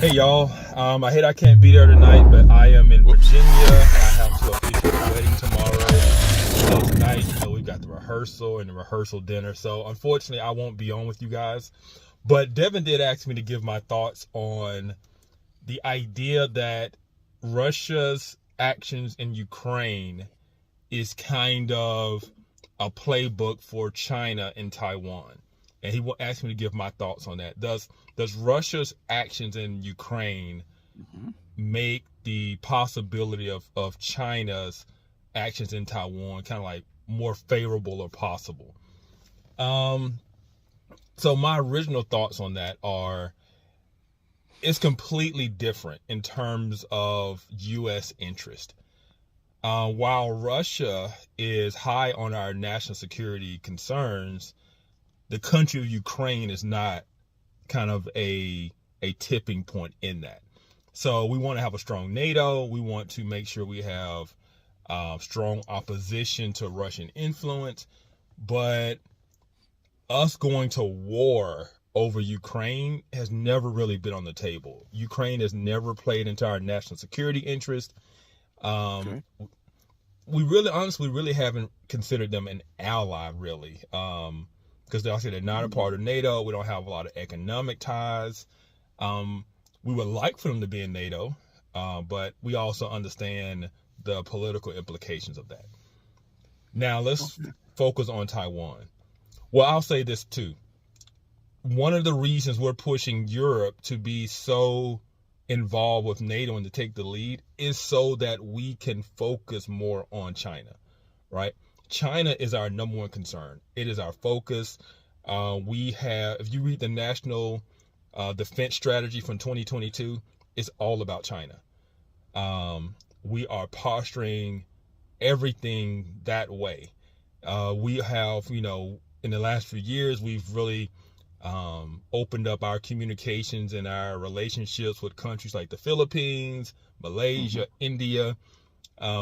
Hey y'all, I hate I can't be there tonight, but I am in Virginia. I have to officiate a wedding tomorrow. So tonight, we've got the rehearsal and the rehearsal dinner. So unfortunately, I won't be on with you guys. But Devin did ask me to give my thoughts on the idea that Russia's actions in Ukraine is kind of a playbook for China and Taiwan. And he will ask me to give my thoughts on that. Does Russia's actions in Ukraine make the possibility of China's actions in Taiwan kind of like more favorable or possible? So my original thoughts on that are, it's completely different in terms of U.S. interest. While Russia is high on our national security concerns, the country of Ukraine is not kind of a tipping point in that. So we want to have a strong NATO. We want to make sure we have strong opposition to Russian influence. But us going to war over Ukraine has never really been on the table. Ukraine has never played into our national security interest. Okay. We really haven't considered them an ally, really. Because they're not a part of NATO. We don't have a lot of economic ties. We would like for them to be in NATO, but we also understand the political implications of that. Now let's focus on Taiwan. Well, I'll say this too. One of the reasons we're pushing Europe to be so involved with NATO and to take the lead is so that we can focus more on China, right? China is our number one concern. It is our focus. If you read the National Defense Strategy from 2022, it's all about China. We are posturing everything that way. We have, in the last few years, we've really opened up our communications and our relationships with countries like the Philippines, Malaysia, India.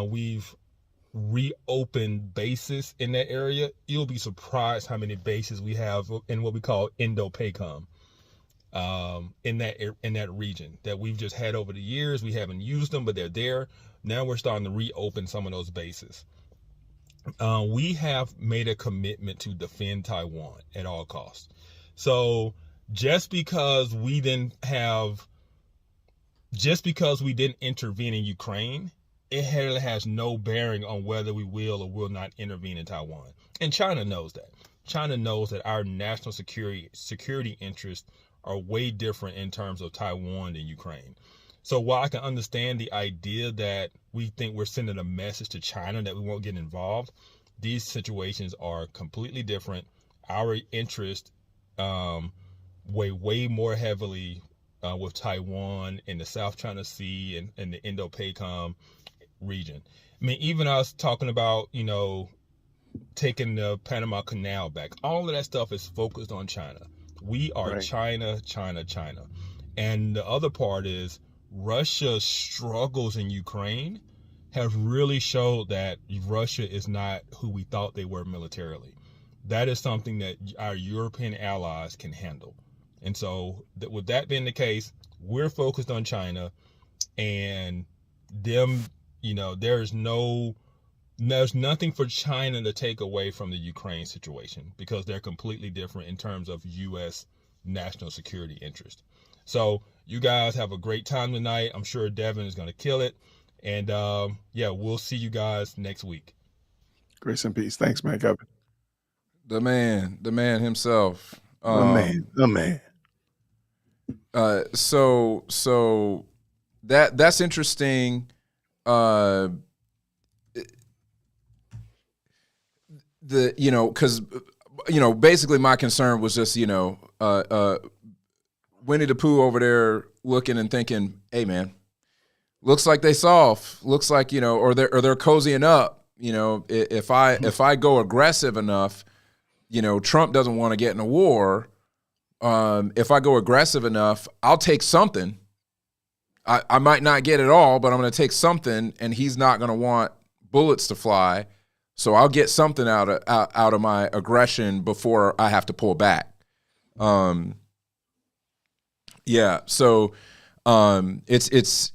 We've reopened bases in that area. You'll be surprised how many bases we have in what we call Indo-PACOM in that region that we've just had over the years. We haven't used them, but they're there. Now we're starting to reopen some of those bases. We have made a commitment to defend Taiwan at all costs. So just because we didn't intervene in Ukraine, it has no bearing on whether we will or will not intervene in Taiwan. And China knows that. China knows that our national security interests are way different in terms of Taiwan than Ukraine. So while I can understand the idea that we think we're sending a message to China that we won't get involved, these situations are completely different. Our interest way more heavily with Taiwan in the South China Sea and the Indo-PACOM region. I mean, even us talking about, taking the Panama Canal back, all of that stuff is focused on China. We are right. China. And the other part is Russia's struggles in Ukraine have really showed that Russia is not who we thought they were militarily. That is something that our European allies can handle. And so with that being the case, we're focused on China and them, there's nothing for China to take away from the Ukraine situation because they're completely different in terms of U.S. national security interest. So you guys have a great time tonight. I'm sure Devin is going to kill it. And we'll see you guys next week. Grace and peace. Thanks, man. Kevin. The man himself. The man. So that's interesting. Basically my concern was just, Winnie the Pooh over there looking and thinking, hey man, looks like they soft, looks like, or they're cozying up, if I go aggressive enough, Trump doesn't want to get in a war. If I go aggressive enough, I'll take something. I might not get it all, but I'm going to take something, and he's not going to want bullets to fly. So I'll get something out of my aggression before I have to pull back. So it's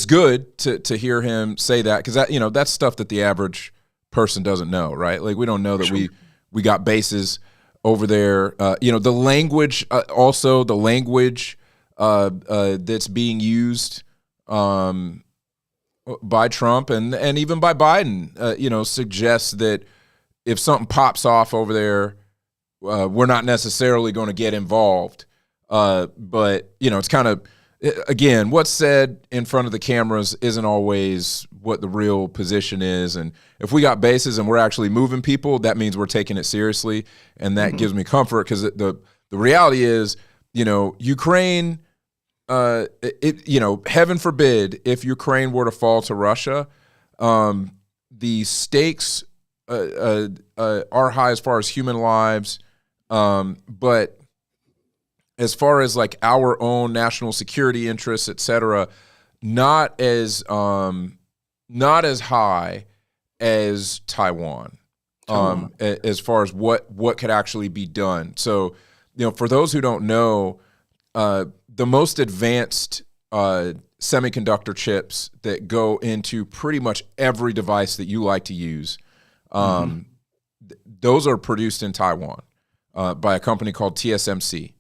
good to hear him say that, because that that's stuff that the average person doesn't know, right? Like, we don't know that we got bases over there. The language, also the language that's being used by Trump and even by Biden, suggests that if something pops off over there, we're not necessarily going to get involved. But it's kind of, again, what's said in front of the cameras isn't always what the real position is. And if we got bases and we're actually moving people, that means we're taking it seriously. And that gives me comfort, because the reality is, Ukraine, heaven forbid, if Ukraine were to fall to Russia, the stakes are high as far as human lives. But as far as like our own national security interests, et cetera, not as high as Taiwan, as far as what could actually be done. So, for those who don't know, the most advanced semiconductor chips that go into pretty much every device that you like to use, those are produced in Taiwan by a company called TSMC.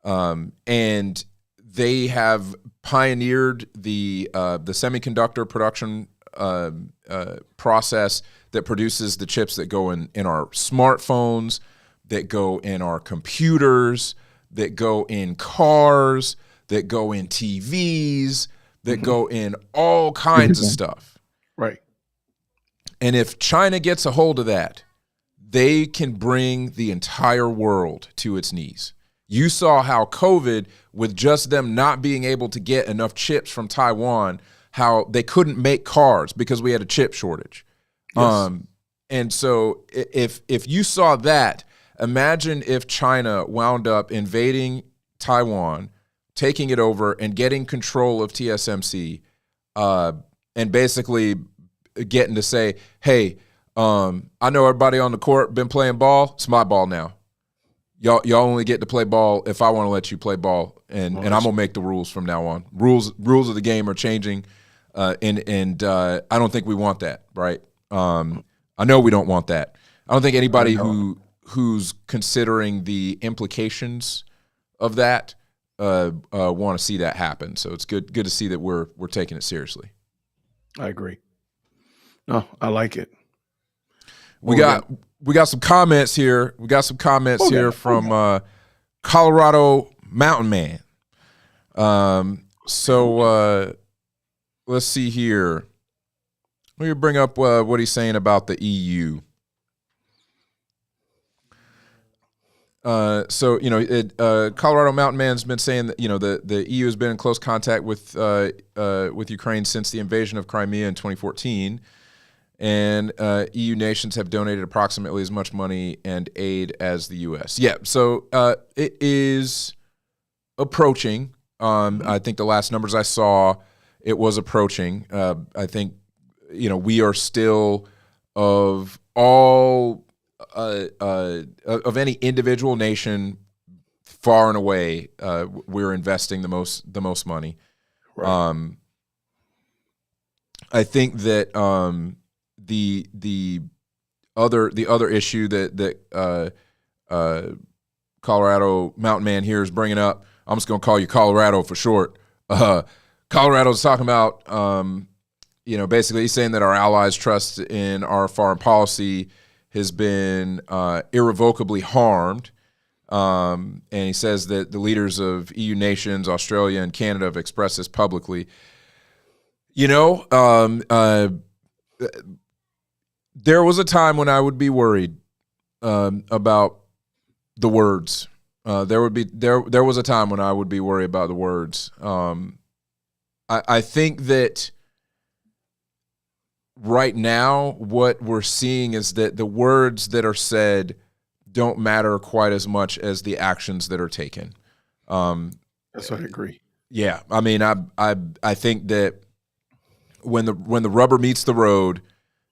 And they have pioneered the semiconductor production process that produces the chips that go in our smartphones, that go in our computers, that go in cars, that go in TVs, that go in all kinds of stuff. Right. And if China gets a hold of that, they can bring the entire world to its knees. You saw how COVID, with just them not being able to get enough chips from Taiwan, how they couldn't make cars because we had a chip shortage. Yes. And so if you saw that, imagine if China wound up invading Taiwan, taking it over and getting control of TSMC, and basically getting to say, hey, I know everybody on the court been playing ball. It's my ball now. Y'all only get to play ball if I want to let you play ball, and I'm gonna make the rules from now on. Rules of the game are changing, and I don't think we want that, right? I know we don't want that. I don't think anybody who's considering the implications of that want to see that happen. So it's good to see that we're taking it seriously. I agree. No, I like it. We got some comments here. We got some comments from Colorado Mountain Man. So let's see here. Let me bring up what he's saying about the EU. Colorado Mountain Man's been saying that the EU has been in close contact with Ukraine since the invasion of Crimea in 2014. And EU nations have donated approximately as much money and aid as the U.S. Yeah, so it is approaching. I think the last numbers I saw, it was approaching. I think, we are still, of all of any individual nation, far and away, we're investing the most money. Right. I think that the other issue that Colorado Mountain Man here is bringing up, I'm just going to call you Colorado for short. Colorado's talking about, basically he's saying that our allies' trust in our foreign policy has been irrevocably harmed. And he says that the leaders of EU nations, Australia and Canada, have expressed this publicly. There was a time when I would be worried about the words. There was a time when I would be worried about the words. I think that right now what we're seeing is that the words that are said don't matter quite as much as the actions that are taken. That's what I agree. Yeah, I mean, I think that when the rubber meets the road,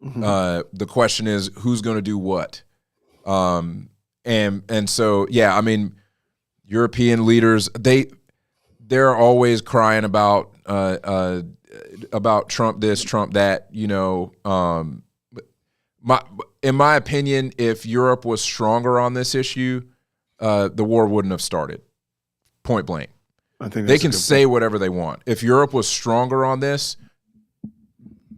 the question is who's going to do what, and so yeah, I mean, European leaders they're always crying about Trump this, Trump that. In my opinion, if Europe was stronger on this issue, the war wouldn't have started. Point blank. I think They can say whatever they want. If Europe was stronger on this,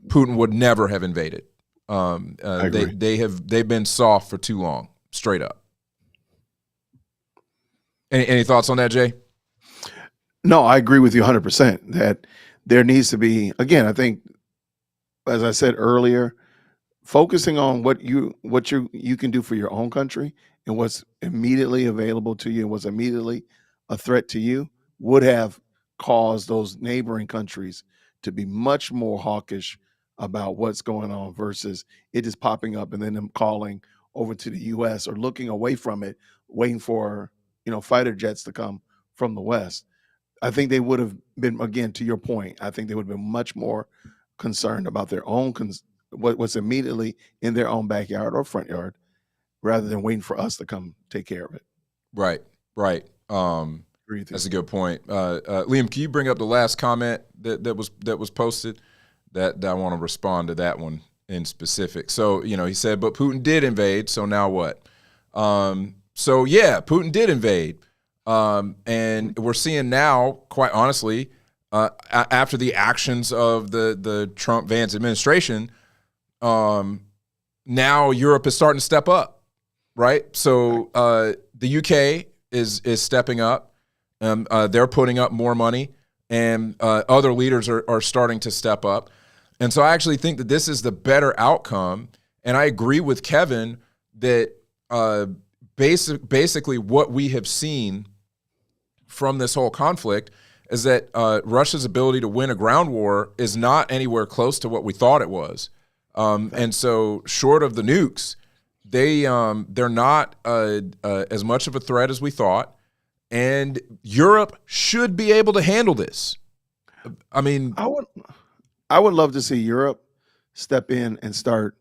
Putin would never have invaded. They've been soft for too long, straight up. Any thoughts on that, Jay? No, I agree with you 100% that there needs to be, again, I think, as I said earlier, focusing on what you can do for your own country and what's immediately available to you and what's immediately a threat to you would have caused those neighboring countries to be much more hawkish about what's going on versus it just popping up and then them calling over to the U.S. or looking away from it, waiting for fighter jets to come from the West. I think they would have been, again, to your point, I think they would have been much more concerned about their own what's immediately in their own backyard or front yard, rather than waiting for us to come take care of it. Right. That's a good point. Liam, can you bring up the last comment that was posted? That I want to respond to that one in specific. So he said, but Putin did invade. So now what? So yeah, Putin did invade, and we're seeing now, quite honestly, after the actions of the Trump-Vance administration. Now Europe is starting to step up, right? So the UK is stepping up. They're putting up more money, and other leaders are starting to step up. And so I actually think that this is the better outcome. And I agree with Kevin that basically what we have seen from this whole conflict is that Russia's ability to win a ground war is not anywhere close to what we thought it was. And so short of the nukes, they're not as much of a threat as we thought. And Europe should be able to handle this. I mean, I would love to see Europe step in and start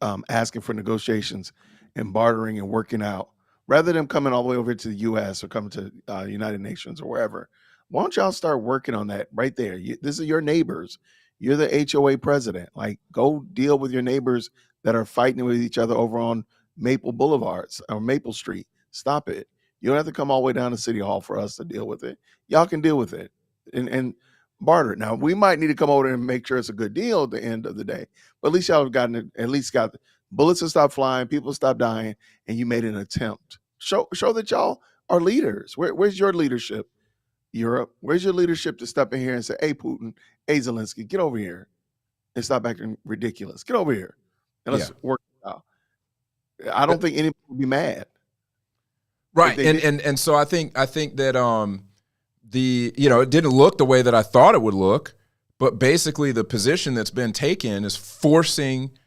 asking for negotiations and bartering and working out, rather than coming all the way over to the U.S. or coming to United Nations or wherever. Why don't y'all start working on that right there? This is your neighbors. You're the HOA president. Like, go deal with your neighbors that are fighting with each other over on Maple Boulevards or Maple Street. Stop it. You don't have to come all the way down to City Hall for us to deal with it. Y'all can deal with it and barter it. Now, we might need to come over there and make sure it's a good deal at the end of the day. But at least y'all have got the bullets to stop flying, people stop dying, and you made an attempt. Show that y'all are leaders. Where's your leadership, Europe? Where's your leadership to step in here and say, hey, Putin, hey, Zelenskyy, get over here and stop acting ridiculous. Get over here and let's work it out. I don't think anybody would be mad. Right. And so I think that it didn't look the way that I thought it would look, but basically the position that's been taken is forcing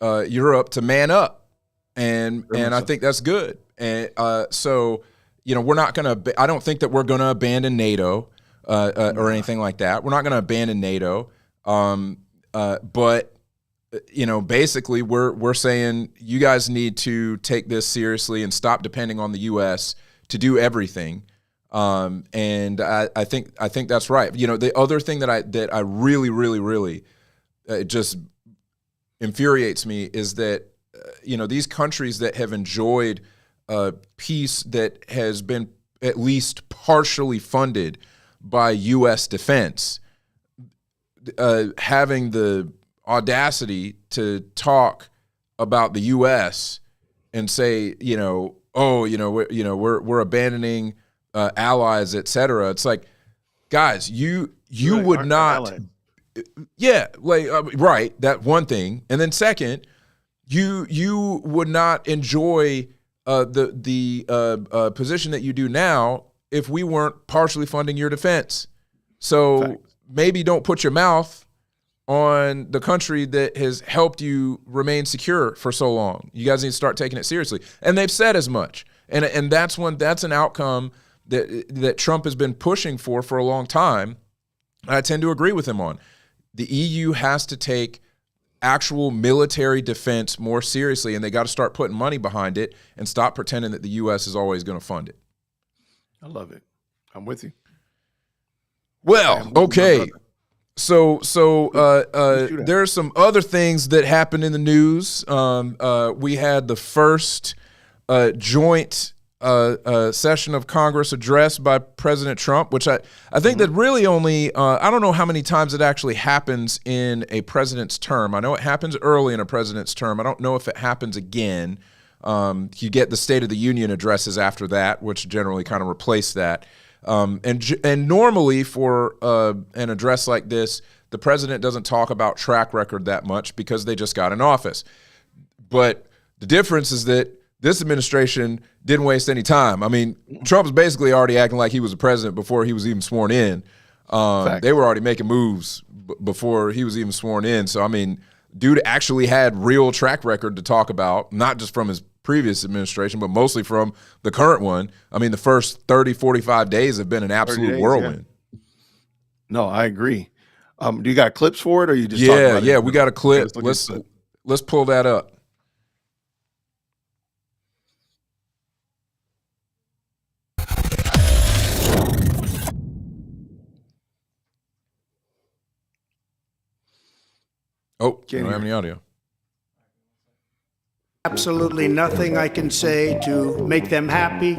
Europe to man up. And I think that's good. And so we're not going to, I don't think that we're going to abandon NATO or anything like that. We're not going to abandon NATO. But basically we're saying you guys need to take this seriously and stop depending on the U.S. to do everything. And I think that's right. The other thing that I really, really, really just infuriates me is that these countries that have enjoyed peace that has been at least partially funded by U.S. defense, having the audacity to talk about the U.S. and say, we're abandoning allies, et cetera. It's like, guys, you would not, right, that one thing, and then second, you would not enjoy the position that you do now if we weren't partially funding your defense. So maybe don't put your mouth on the country that has helped you remain secure for so long. You guys need to start taking it seriously. And they've said as much. And that's an outcome that Trump has been pushing for a long time. And I tend to agree with him on. The EU has to take actual military defense more seriously, and they got to start putting money behind it and stop pretending that the U.S. is always going to fund it. I love it. I'm with you. Well, okay. So shoot at? there are some other things that happened in the news. We had the first joint session of Congress addressed by President Trump, which I think that really only I don't know how many times it actually happens in a president's term. I know it happens early in a president's term. I don't know if it happens again. You get the State of the Union addresses after that, which generally kind of replace that. And normally for an address like this, the president doesn't talk about track record that much because they just got in office. But the difference is that this administration didn't waste any time. I mean, Trump's basically already acting like he was a president before he was even sworn in. They were already making moves before he was even sworn in. So, I mean, dude actually had real track record to talk about, not just from his previous administration, but mostly from the current one. I mean, the first 30, 45 days have been an absolute whirlwind. Yeah. No, I agree. Do you got clips for it, or you just talking about Yeah, it? we got a clip. Okay, let's look at the Let's pull that up. Oh, you don't have any audio. Absolutely nothing I can say to make them happy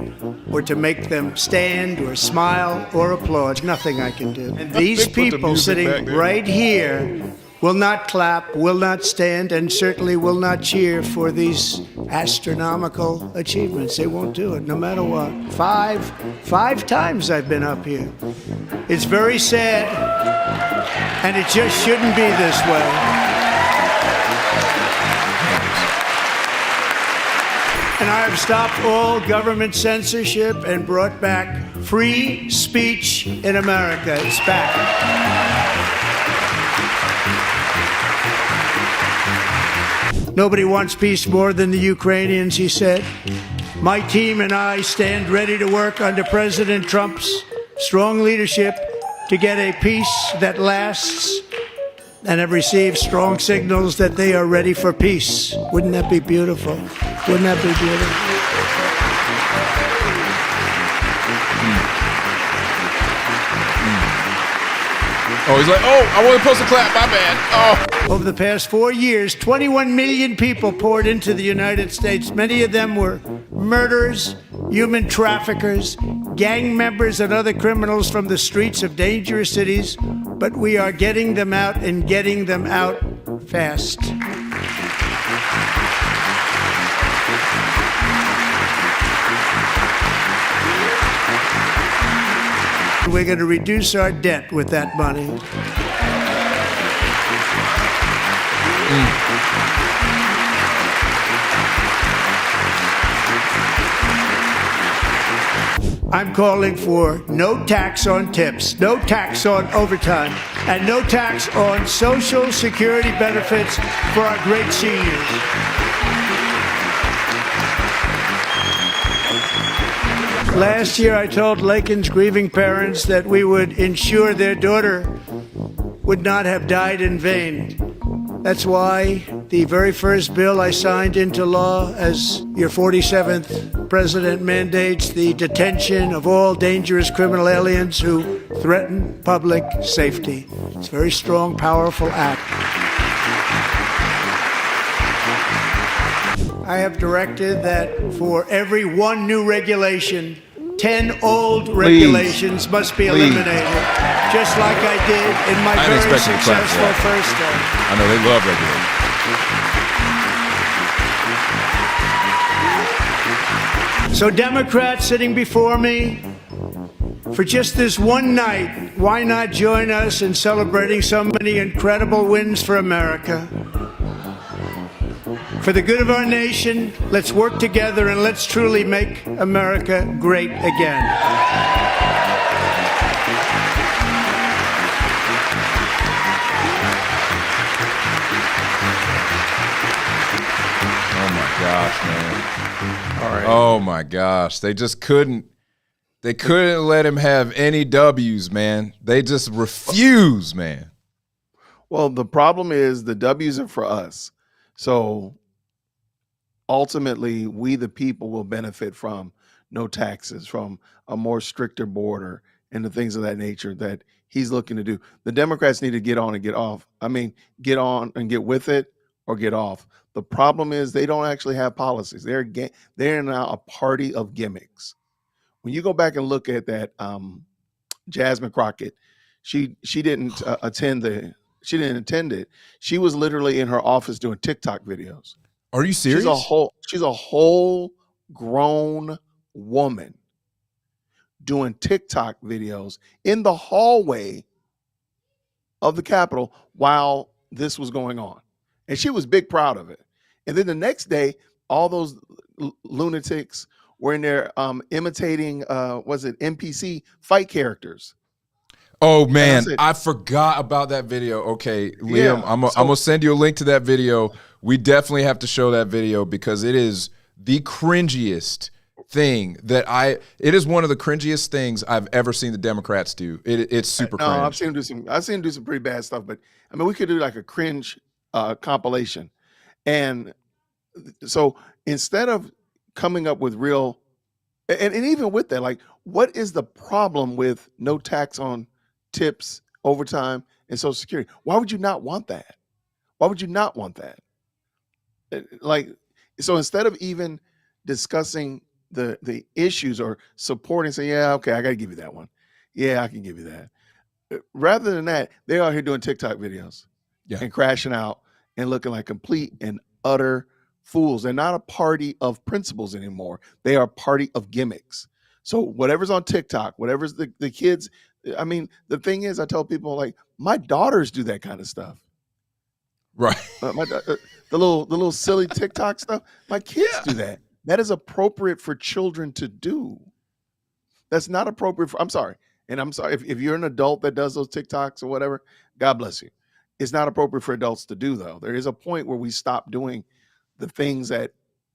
or to make them stand or smile or applaud. Nothing I can do. And these Put the people music sitting back there. right here will not clap, will not stand, and certainly will not cheer for these astronomical achievements. They won't do it, no matter what. Five times I've been up here. It's very sad, and it just shouldn't be this way. And I have stopped all government censorship and brought back free speech in America. It's back. Nobody wants peace more than the Ukrainians, he said. My team and I stand ready to work under President Trump's strong leadership to get a peace that lasts, and have received strong signals that they are ready for peace. Wouldn't that be beautiful? Wouldn't that be beautiful? Oh, he's like, oh, I wasn't supposed to clap, my bad. Oh. Over the past 4 years, 21 million people poured into the United States. Many of them were murderers, human traffickers, gang members, and other criminals from the streets of dangerous cities. But we are getting them out, and getting them out fast. We're going to reduce our debt with that money. I'm calling for no tax on tips, no tax on overtime, and no tax on Social Security benefits for our great seniors. Last year, I told Lakin's grieving parents that we would ensure their daughter would not have died in vain. That's why the very first bill I signed into law as your 47th president mandates the detention of all dangerous criminal aliens who threaten public safety. It's a very strong, powerful act. I have directed that for every one new regulation, 10 old regulations must be eliminated, just like I did in my I didn't very expect you to clap for successful that. first term. I know they love regulation. So Democrats sitting before me, for just this one night, why not join us in celebrating so many incredible wins for America? For the good of our nation, let's work together and let's truly make America great again. Oh my gosh, man. All right. Oh my gosh. They just couldn't let him have any W's, man. They just refuse, man. Well, the problem is the W's are for us. So ultimately, we the people will benefit from no taxes, from a more stricter border, and the things of that nature that he's looking to do. The Democrats need to get on and get off. I mean, get on and get with it or get off. The problem is they don't actually have policies. They're now a party of gimmicks. When you go back and look at that Jasmine Crockett, she didn't attend it. She was literally in her office doing TikTok videos. Are you serious? She's a whole grown woman doing TikTok videos in the hallway of the Capitol while this was going on. And she was big proud of it. And then the next day, all those lunatics were in there imitating, NPC fight characters. Oh man, I forgot about that video. Okay, Liam, I'm gonna send you a link to that video. We definitely have to show that video because it is the cringiest thing it is one of the cringiest things I've ever seen the Democrats do. It's super cringe. I've seen him do some pretty bad stuff, but I mean, we could do like a cringe compilation. And so instead of coming up with real, and even with that, like, what is the problem with no tax on tips, overtime, and Social Security? Why would you not want that? Why would you not want that? Like, so instead of even discussing the issues or supporting, say, yeah, okay, I got to give you that one. Yeah, I can give you that. Rather than that, they're out here doing TikTok videos and crashing out and looking like complete and utter fools. They're not a party of principles anymore. They are a party of gimmicks. So whatever's on TikTok, whatever's the kids, I mean, the thing is, I tell people, like, my daughters do that kind of stuff. Right. The little silly TikTok stuff. My kids do that. That is appropriate for children to do. That's not appropriate for, I'm sorry. And I'm sorry if you're an adult that does those TikToks or whatever, God bless you. It's not appropriate for adults to do, though. There is a point where we stop doing the things that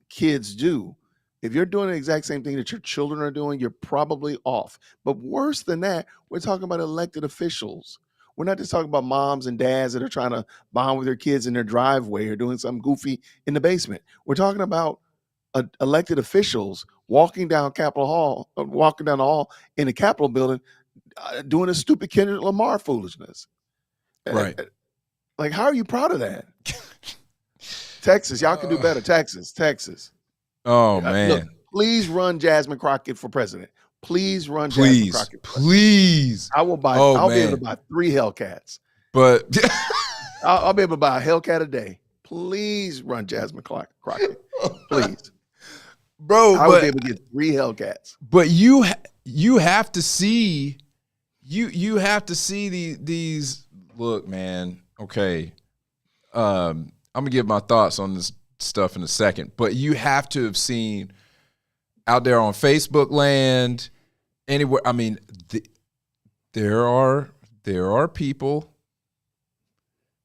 kids do. If you're doing the exact same thing that your children are doing, you're probably off. But worse than that, we're talking about elected officials. We're not just talking about moms and dads that are trying to bond with their kids in their driveway or doing something goofy in the basement. We're talking about elected officials walking down the hall in the Capitol building, doing a stupid Kendrick Lamar foolishness. Right. Like, how are you proud of that? Texas, y'all can do better. Texas. Oh man. Look, please run Jasmine Crockett for president. Please run Jasmine Crockett. Please. I will buy. I'll be able to buy 3 Hellcats. But I'll be able to buy a Hellcat a day. Please run Jasmine Crockett. Please. Bro, I would be able to get 3 Hellcats. But you have to see these. Look, man. Okay, I'm gonna give my thoughts on this stuff in a second. But you have to have seen out there on Facebook land, anywhere. I mean, there are people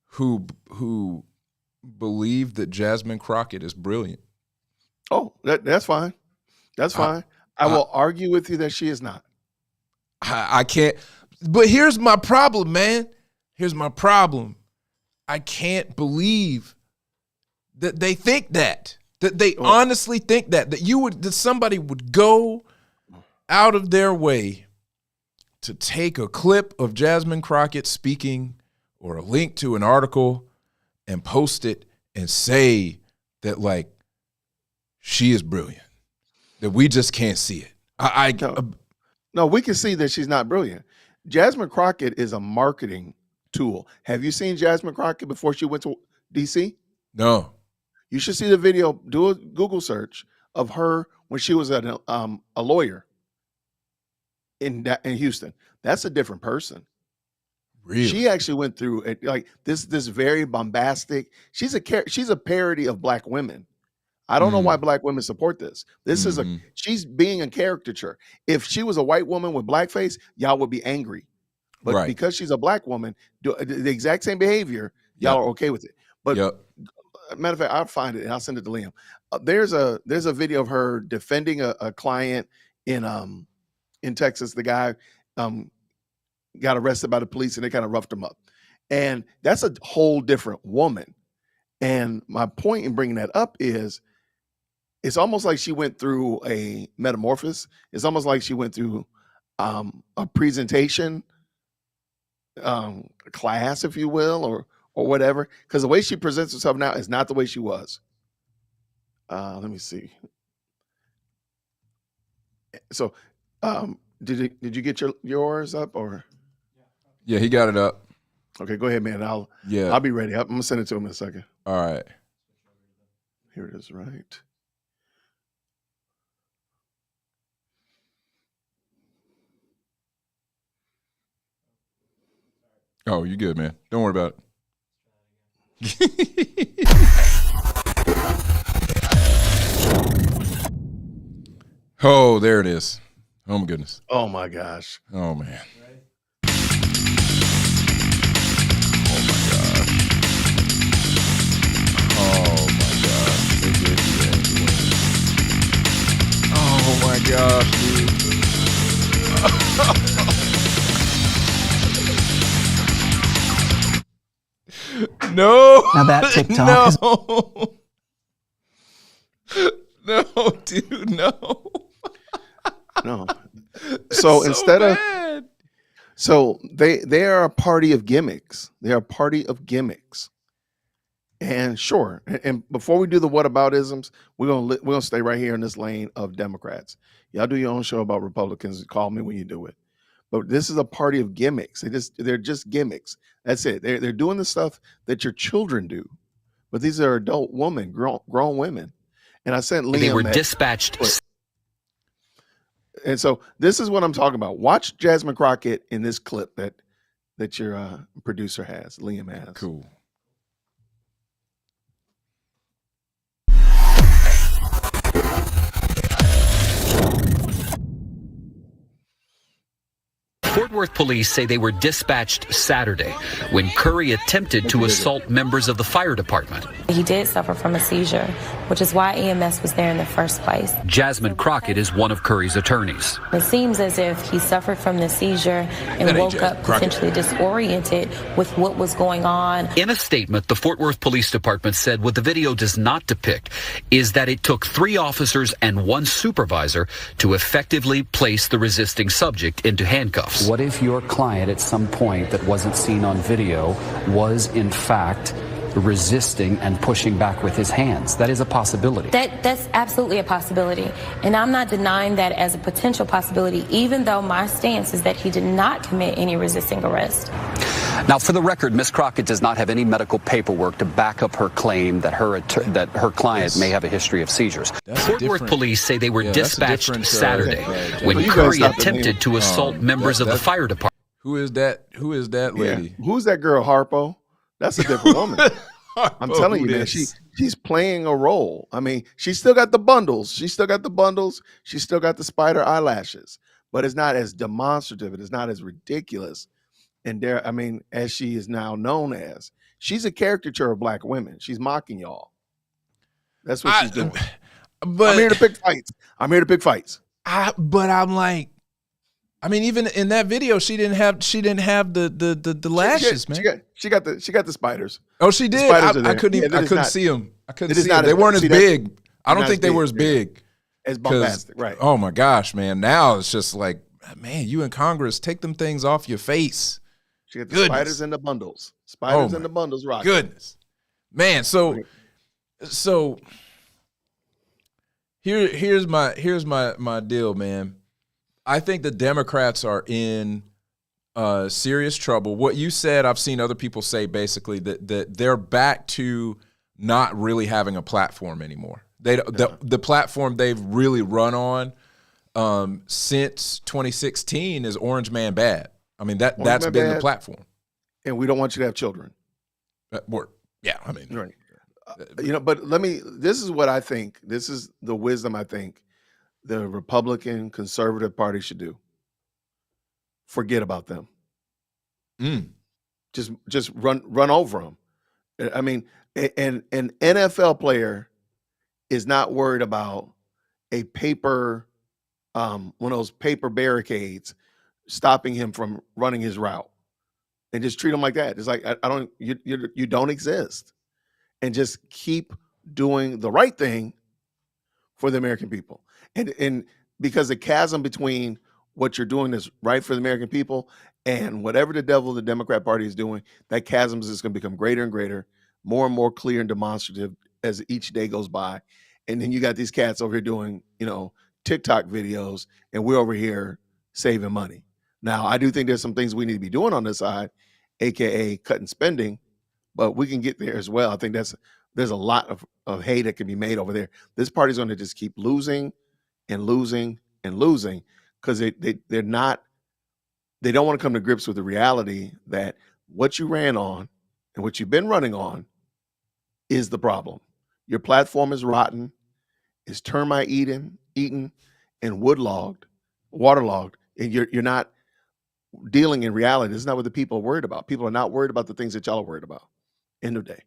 who believe that Jasmine Crockett is brilliant. Oh, that's fine. That's fine. I will argue with you that she is not. I can't. But here's my problem, man. Here's my problem. I can't believe that they think that they honestly think that somebody would go out of their way to take a clip of Jasmine Crockett speaking or a link to an article and post it and say that, like, she is brilliant, that we just can't see it. No, we can see that she's not brilliant. Jasmine Crockett is a marketing tool. Have you seen Jasmine Crockett before she went to D.C.? No. You should see the video. Do a Google search of her when she was a lawyer in Houston. That's a different person. Really? She actually went through like this very bombastic. She's a parody of Black women. I don't know why Black women support this. This is she's being a caricature. If she was a white woman with blackface, y'all would be angry. But because she's a Black woman, the exact same behavior, y'all are okay with it. But matter of fact, I'll find it and I'll send it to Liam. There's a video of her defending a client in Texas. The guy got arrested by the police and they kind of roughed him up. And that's a whole different woman. And my point in bringing that up is it's almost like she went through a metamorphosis. It's almost like she went through a presentation class, if you will, or whatever. Because the way she presents herself now is not the way she was. Let me see. So, did you get yours up or? Yeah, he got it up. Okay, go ahead, man. I'll Yeah. be ready. I'm gonna send it to him in a second. All right. Here it is, right? Oh, you good, man. Don't worry about it. Oh, there it is. Oh, my goodness. Oh, my gosh. Oh, man. Oh, my gosh. They did that. Oh, my gosh, dude. No. Now that TikTok is No, dude, no. No. So instead bad. of so they are a party of gimmicks. They are a party of gimmicks. And sure, and before we do the whataboutisms, we're gonna stay right here in this lane of Democrats. Y'all do your own show about Republicans. Call me when you do it. But this is a party of gimmicks. They're just gimmicks. That's it. They're doing the stuff that your children do. But these are adult women, grown women. And I sent Liam. They were dispatched. And so this is what I'm talking about. Watch Jasmine Crockett in this clip that your producer has, Liam has. Cool. Fort Worth police say they were dispatched Saturday when Curry attempted to assault members of the fire department. He did suffer from a seizure, which is why EMS was there in the first place. Jasmine Crockett is one of Curry's attorneys. It seems as if he suffered from the seizure and woke up potentially disoriented with what was going on. In a statement, the Fort Worth Police Department said what the video does not depict is that it took 3 officers and 1 supervisor to effectively place the resisting subject into handcuffs. What if your client at some point that wasn't seen on video was in fact resisting and pushing back with his hands? That is a possibility. That's absolutely a possibility. And I'm not denying that as a potential possibility, even though my stance is that he did not commit any resisting arrest. Now, for the record, Ms. Crockett does not have any medical paperwork to back up her claim that her client may have a history of seizures. Fort Worth police say they were dispatched Saturday when Curry attempted to assault members of the fire department. Who is that? Who is that lady? Yeah. Who's that girl, Harpo? That's a different woman. I'm telling you, man, she's playing a role. I mean, she's still got the bundles. She's still got the spider eyelashes, but it's not as demonstrative. It is not as ridiculous. And there, I mean, as she is now known as, she's a caricature of black women. She's mocking y'all. That's what she's doing. But I'm here to pick fights. But I'm like, I mean, even in that video, she didn't have the lashes, man. She got the spiders. Oh, she did. I couldn't see them. I couldn't see them. They weren't as big. I don't think they were as big. As bombastic, right? Oh my gosh, man! Now it's just like, man, you in Congress, take them things off your face. She got the spiders in the bundles. Spiders in the bundles, right? Goodness, man. So here's my deal, man. I think the Democrats are in serious trouble. What you said, I've seen other people say basically that they're back to not really having a platform anymore. The platform they've really run on since 2016 is Orange Man Bad. I mean, that's been the platform. And we don't want you to have children. Yeah, I mean. Right. But this is what I think. This is the wisdom I think the Republican conservative party should do. Forget about them. Just run over them. I mean, an NFL player is not worried about a paper, one of those paper barricades stopping him from running his route, and just treat him like that. It's like, you don't exist, and just keep doing the right thing for the American people. And because the chasm between what you're doing is right for the American people, and whatever the devil the Democrat Party is doing, that chasm is going to become greater and greater, more and more clear and demonstrative as each day goes by. And then you got these cats over here doing, TikTok videos, and we're over here saving money. Now, I do think there's some things we need to be doing on this side, aka cutting spending, but we can get there as well. I think there's a lot of hay that can be made over there. This party's going to just keep losing and losing and losing because they don't want to come to grips with the reality that what you ran on and what you've been running on is the problem. Your platform is rotten, is termite eaten, and waterlogged, and you're not dealing in reality. This is not what the people are worried about. People are not worried about the things that y'all are worried about. End of day.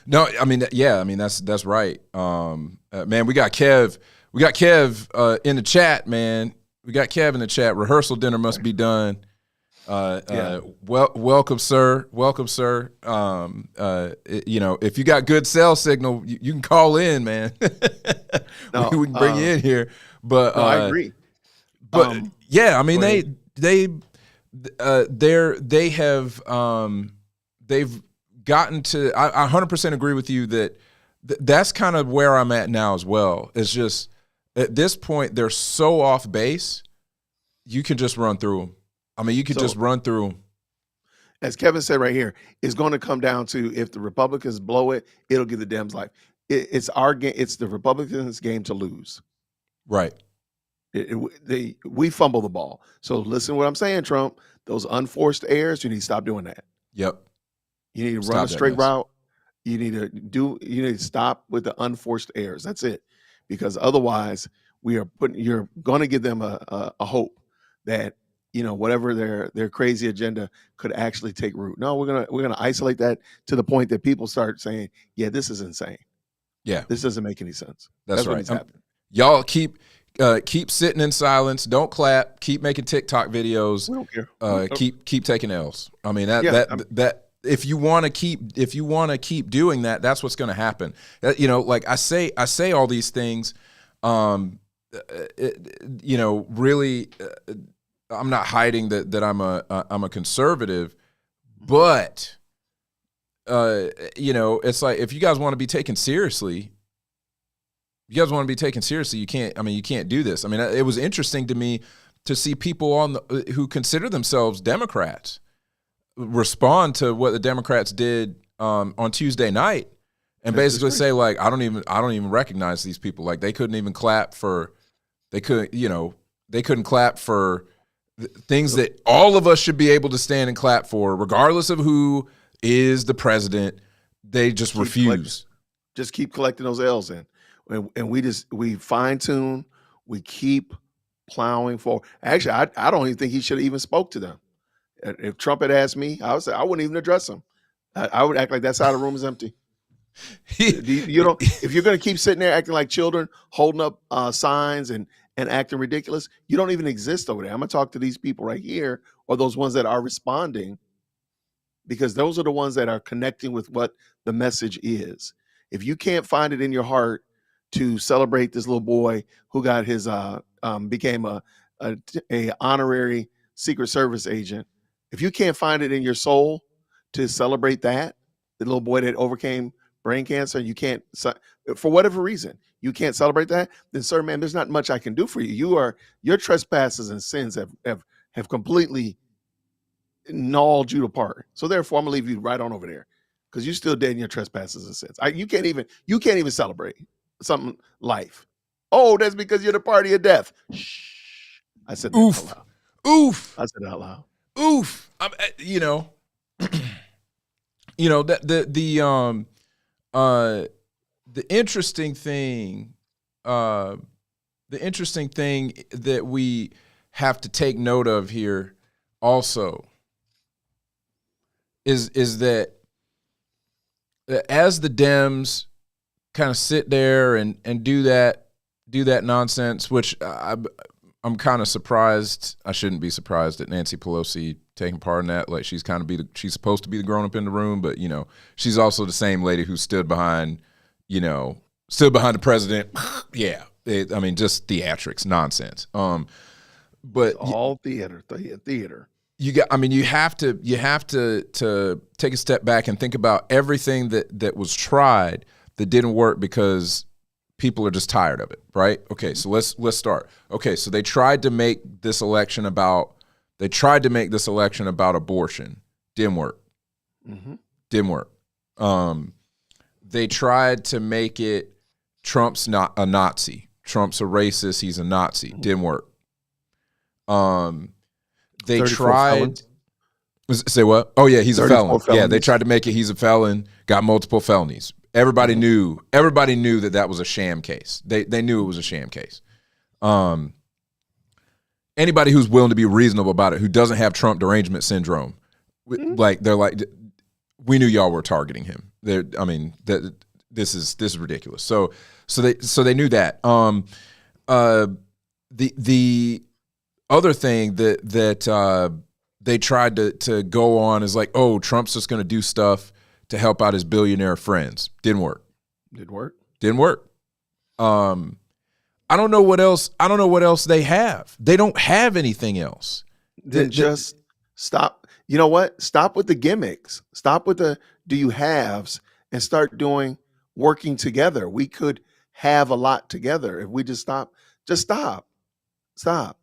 No, I mean, that's right. Man, we got Kev in the chat, man. We got Kev in the chat. Rehearsal dinner must be done. Welcome, sir. If you got good cell signal, you can call in, man. We can bring you in here. But I agree. But I mean, they've gotten to. I 100% agree with you that that's kind of where I'm at now as well. It's just at this point they're so off base. You can just run through them. I mean, you could just run through them. As Kevin said right here, it's going to come down to if the Republicans blow it, it'll give the Dems life. It's our game. It's the Republicans' game to lose. Right. We fumble the ball. So listen to what I'm saying, Trump. Those unforced errors, you need to stop doing that. Yep. You need to run a straight route. You need to stop with the unforced errors. That's it. Because otherwise, you're going to give them a hope that whatever their crazy agenda could actually take root. No, we're gonna isolate that to the point that people start saying, "Yeah, this is insane. Yeah, this doesn't make any sense." That's right. What's happening. Y'all keep sitting in silence. Don't clap. Keep making TikTok videos. We don't care. Keep taking L's. I mean that if you want to keep doing that, that's what's going to happen. Like I say all these things. Really. I'm not hiding that I'm a conservative, but it's like if you guys want to be taken seriously, you can't do this. I mean, it was interesting to me to see people who consider themselves Democrats respond to what the Democrats did on Tuesday night and basically say like, I don't even recognize these people. Like they couldn't clap for things that all of us should be able to stand and clap for, regardless of who is the president. They just refuse. Just keep collecting those L's in. And we fine tune, we keep plowing forward. Actually, I don't even think he should have even spoke to them. If Trump had asked me, I would say I wouldn't even address him. I would act like that side of the room is empty. If you're going to keep sitting there acting like children, holding up signs and acting ridiculous, you don't even exist over there. I'm going to talk to these people right here, or those ones that are responding, because those are the ones that are connecting with what the message is. If you can't find it in your heart to celebrate this little boy who got his became a honorary Secret Service agent, if you can't find it in your soul to celebrate that, the little boy that overcame brain cancer, you can't, for whatever reason, you can't celebrate that, then sir, man, there's not much I can do for you. Your trespasses and sins have completely gnawed you apart. So therefore, I'm gonna leave you right on over there because you're still dead in your trespasses and sins. You can't even celebrate something life. Oh, that's because you're the party of death. Shh. I said that out loud. Oof. I said it out loud. Oof. The interesting thing that we have to take note of here also is that as the Dems kind of sit there and do that nonsense, which I'm kind of surprised. I shouldn't be surprised at Nancy Pelosi taking part in that. Like she's supposed to be the grown up in the room, but she's also the same lady who stood behind the president. Yeah, just theatrics, nonsense. but It's all theater. you have to take a step back and think about everything that was tried that didn't work because people are just tired of it, right? Okay, so let's start. Okay, so they tried to make this election about abortion. Didn't work. Mm-hmm. Didn't work. They tried to make it Trump's not a Nazi. Trump's a racist. He's a Nazi. Mm-hmm. Didn't work. They 34 tried. felons. Say what? Oh yeah, he's a 34 felon. felonies. Yeah, they tried to make it he's a felon. Got multiple felonies. Everybody knew that was a sham case. They knew it was a sham case. Anybody who's willing to be reasonable about it, who doesn't have Trump derangement syndrome, they're like, we knew y'all were targeting him. This is ridiculous. So they knew that. The other thing that they tried to go on is like, oh, Trump's just going to do stuff to help out his billionaire friends. Didn't work. Didn't work. I don't know what else. I don't know what else they have. They don't have anything else. Then just stop. You know what? Stop with the gimmicks. Stop with the do you haves and start working together. We could have a lot together if we just stop. Just stop. Stop.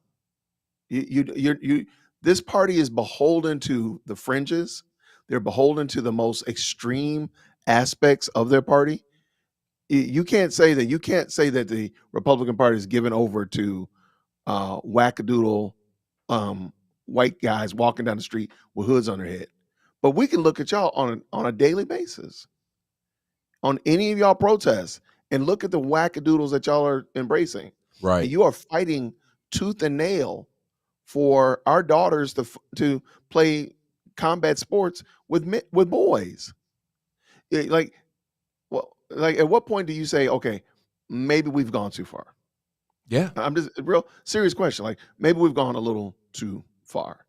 You this party is beholden to the fringes. They're beholden to the most extreme aspects of their party. You can't say that. You can't say that the Republican Party is given over to wackadoodle white guys walking down the street with hoods on their head. But we can look at y'all on a daily basis, on any of y'all protests, and look at the wackadoodles that y'all are embracing. Right. And you are fighting tooth and nail for our daughters to play combat sports with boys. Like at what point do you say, okay, maybe we've gone too far? Yeah. I'm just a real serious question. Like maybe we've gone a little too far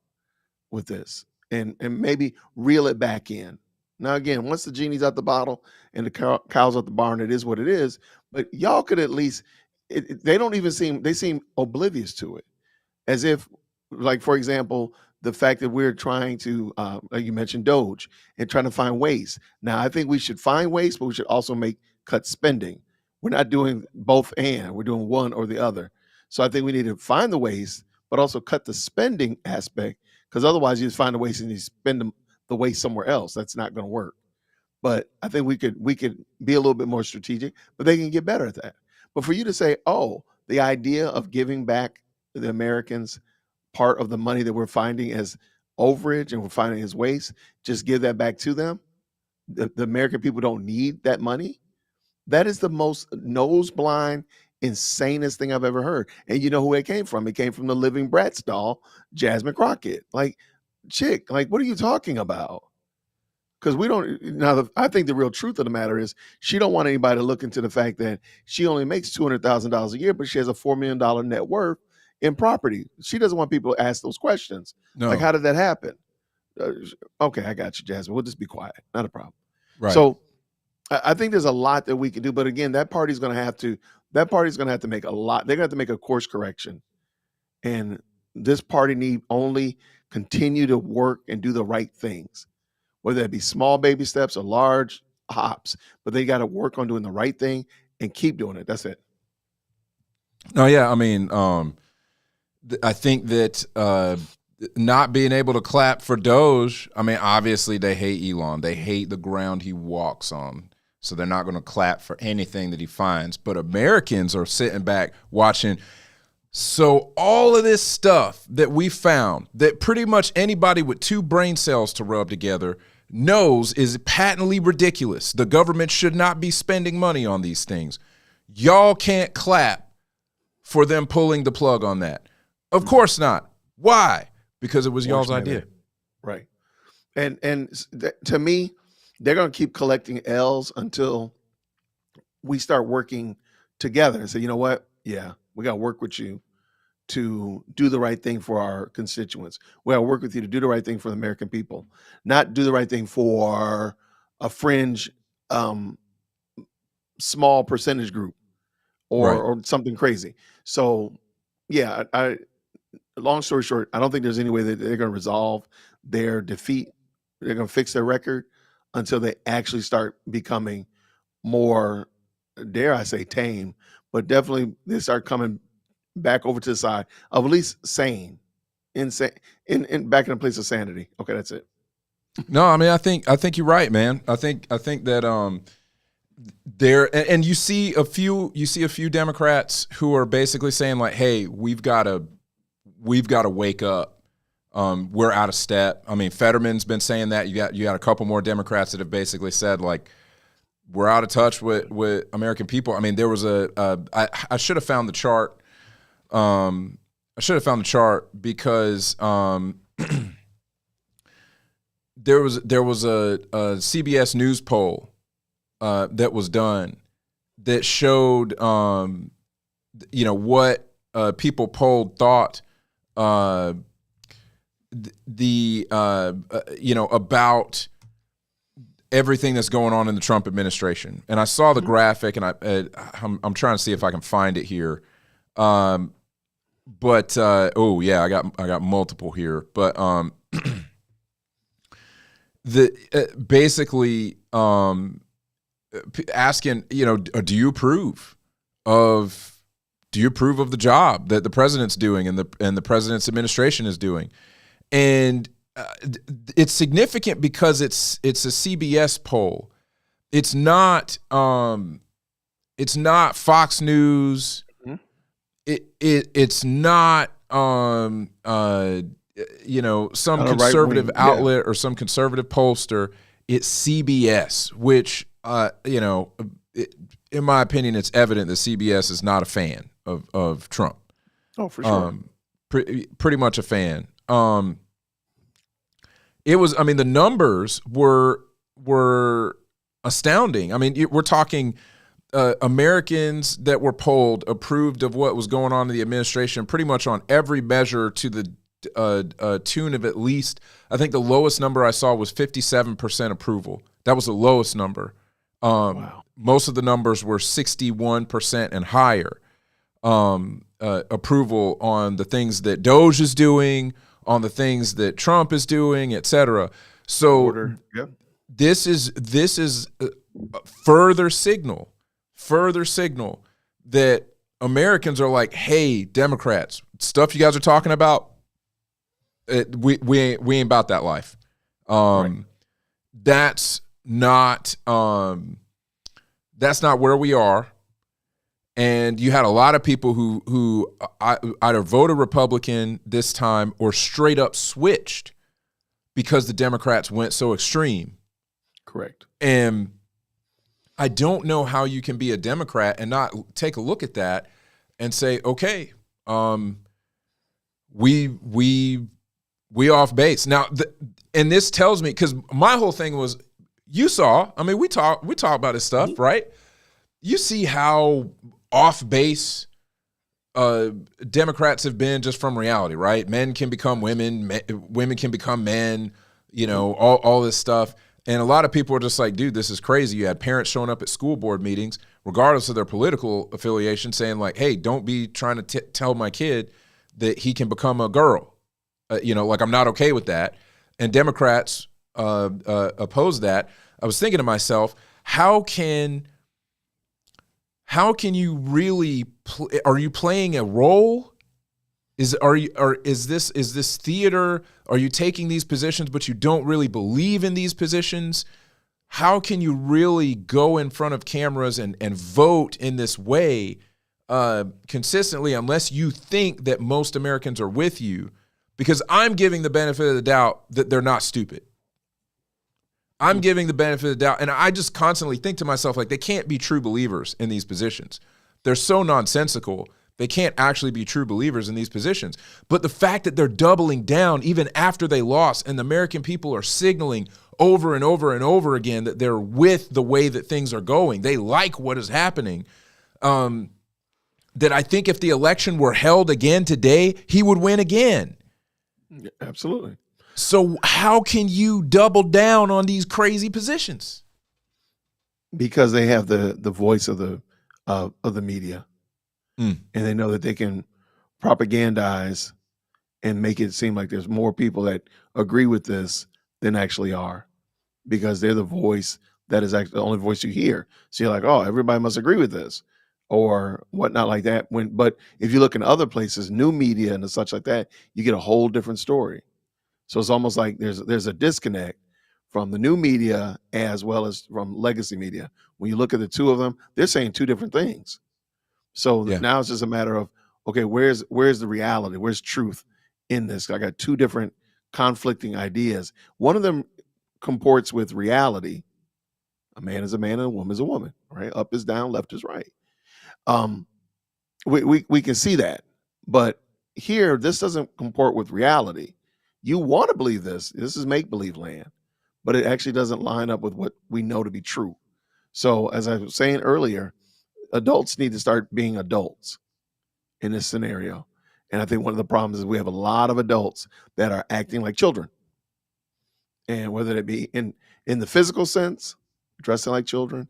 with this, and maybe reel it back in. Now again, once the genie's out the bottle and the cow's out the barn, it is what it is. But y'all could at least. They don't even seem. They seem oblivious to it, as if, like for example, the fact that we're trying to, like you mentioned, Doge, and trying to find waste. Now, I think we should find waste, but we should also cut spending. We're not doing both and. We're doing one or the other. So I think we need to find the waste, but also cut the spending aspect, because otherwise you just find the waste and you spend the waste somewhere else. That's not going to work. But I think we could be a little bit more strategic, but they can get better at that. But for you to say, oh, the idea of giving back the Americans part of the money that we're finding as overage and we're finding as waste, just give that back to them. The American people don't need that money. That is the most nose blind, insanest thing I've ever heard. And you know who it came from? It came from the Living Bratz doll, Jasmine Crockett. Like, chick, like, what are you talking about? Because we don't. Now, I think the real truth of the matter is she don't want anybody to look into the fact that she only makes $200,000 a year, but she has a $4 million net worth in property. She doesn't want people to ask those questions. No. Like, how did that happen? Okay, I got you, Jasmine. We'll just be quiet. Not a problem. Right. So I think there's a lot that we can do. But again, that party's going to have to make a lot. They're going to have to make a course correction. And this party need only continue to work and do the right things, whether that be small baby steps or large hops. But they got to work on doing the right thing and keep doing it. That's it. No, yeah. I mean, I think that not being able to clap for Doge, I mean, obviously they hate Elon. They hate the ground he walks on. So they're not going to clap for anything that he finds. But Americans are sitting back watching. So all of this stuff that we found that pretty much anybody with 2 brain cells to rub together knows is patently ridiculous. The government should not be spending money on these things. Y'all can't clap for them pulling the plug on that. Of course not. Why? Because it was y'all's idea. Right. And to me, they're going to keep collecting L's until we start working together and say, you know what? Yeah, we got to work with you to do the right thing for our constituents. We got to work with you to do the right thing for the American people, not do the right thing for a fringe, small percentage group or something crazy. So, yeah, long story short, I don't think there's any way that they're going to resolve their defeat. They're going to fix their record until they actually start becoming more, dare I say, tame, but definitely they start coming back over to the side of at least sane, insane, in back in a place of sanity. Okay, that's it. No, I mean, I think you're right, man. I think that there, and you see a few Democrats who are basically saying like, hey, we've got to wake up. We're out of step. I mean, Fetterman's been saying that. You got a couple more Democrats that have basically said like, we're out of touch with American people. I mean, there was I should have found the chart. Because there was a CBS News poll that was done that showed what people polled thought about everything that's going on in the Trump administration. And I saw the graphic, and I'm trying to see if I can find it here. I got multiple here, but basically asking, do you approve of the job that the president's doing and the president's administration is doing? And it's significant because it's a CBS poll. It's not Fox News. It's not some conservative outlet or some conservative pollster. It's CBS, which in my opinion, it's evident that CBS is not a fan of Trump. Oh, for sure. Pretty much a fan. The numbers were astounding. I mean, we're talking Americans that were polled approved of what was going on in the administration pretty much on every measure to the tune of at least, I think the lowest number I saw was 57% approval. That was the lowest number. Wow. Most of the numbers were 61% and higher approval on the things that Doge is doing, on the things that Trump is doing, et cetera. So this is further signal that Americans are like, hey, Democrats, stuff you guys are talking about, we ain't about that life. That's not where we are. And you had a lot of people who either voted Republican this time or straight up switched because the Democrats went so extreme. Correct. And I don't know how you can be a Democrat and not take a look at that and say, okay, we off base. Now, and this tells me, because my whole thing was, we talk about this stuff, right? You see how off base Democrats have been just from reality, right? Men can become women, women can become men, all this stuff. And a lot of people are just like, dude, this is crazy. You had parents showing up at school board meetings, regardless of their political affiliation, saying like, hey, don't be trying to tell my kid that he can become a girl. I'm not okay with that. And Democrats oppose that. I was thinking to myself, how can you really are you playing a role? Is this theater? Are you taking these positions but you don't really believe in these positions? How can you really go in front of cameras and vote in this way consistently unless you think that most Americans are with you? Because I'm giving the benefit of the doubt that they're not stupid. I'm giving the benefit of the doubt, and I just constantly think to myself, like, they can't be true believers in these positions. They're so nonsensical. They can't actually be true believers in these positions. But the fact that they're doubling down even after they lost, and the American people are signaling over and over and over again that they're with the way that things are going, they like what is happening, that I think if the election were held again today, he would win again. Yeah, absolutely. So how can you double down on these crazy positions? Because they have the voice of the media, and they know that they can propagandize and make it seem like there's more people that agree with this than actually are, because they're the voice that is actually the only voice you hear. So you're like, oh, everybody must agree with this or whatnot like that. But if you look in other places, new media and such like that, you get a whole different story. So it's almost like there's a disconnect from the new media as well as from legacy media. When you look at the two of them, they're saying two different things. So Yeah. now it's just a matter of, okay, where's the reality? Where's truth in this? I got two different conflicting ideas. One of them comports with reality. A man is a man and a woman is a woman, right? Up is down, left is right. We can see that. But here, this doesn't comport with reality. You want to believe this. This is make-believe land, but it actually doesn't line up with what we know to be true. So as I was saying earlier, adults need to start being adults in this scenario. And I think one of the problems is we have a lot of adults that are acting like children. And whether it be in the physical sense, dressing like children,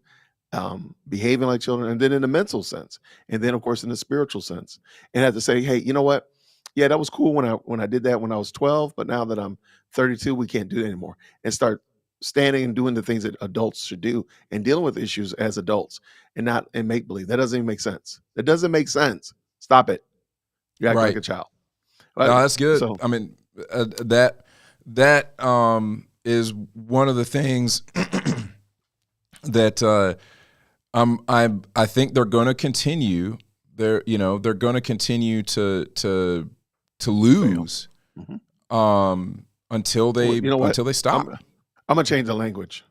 behaving like children, and then in the mental sense, and then of course in the spiritual sense, and have to say, hey, you know what? Yeah, that was cool when I did that when I was 12, but now that I'm 32, we can't do it anymore. And start standing and doing the things that adults should do and dealing with issues as adults and not in make believe. That doesn't even make sense. That doesn't make sense. Stop it. You're acting like a child. No, that's good. So, I mean, that is one of the things that I think they're going to continue. They're going to continue to lose until they stop. I'm gonna change the language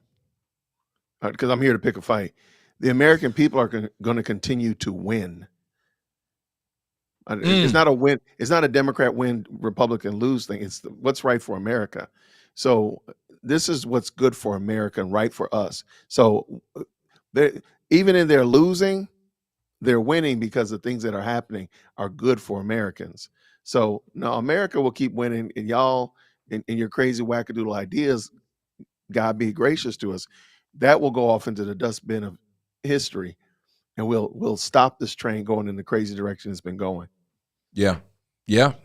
because I'm here to pick a fight. The American people are going to continue to win. It's not a win. It's not a Democrat win, Republican lose thing. It's what's right for America. So this is what's good for America and right for us. So even in their losing, they're winning because the things that are happening are good for Americans. So now America will keep winning, and y'all in your crazy wackadoodle ideas, God be gracious to us, that will go off into the dustbin of history, and we'll stop this train going in the crazy direction it's been going. Yeah.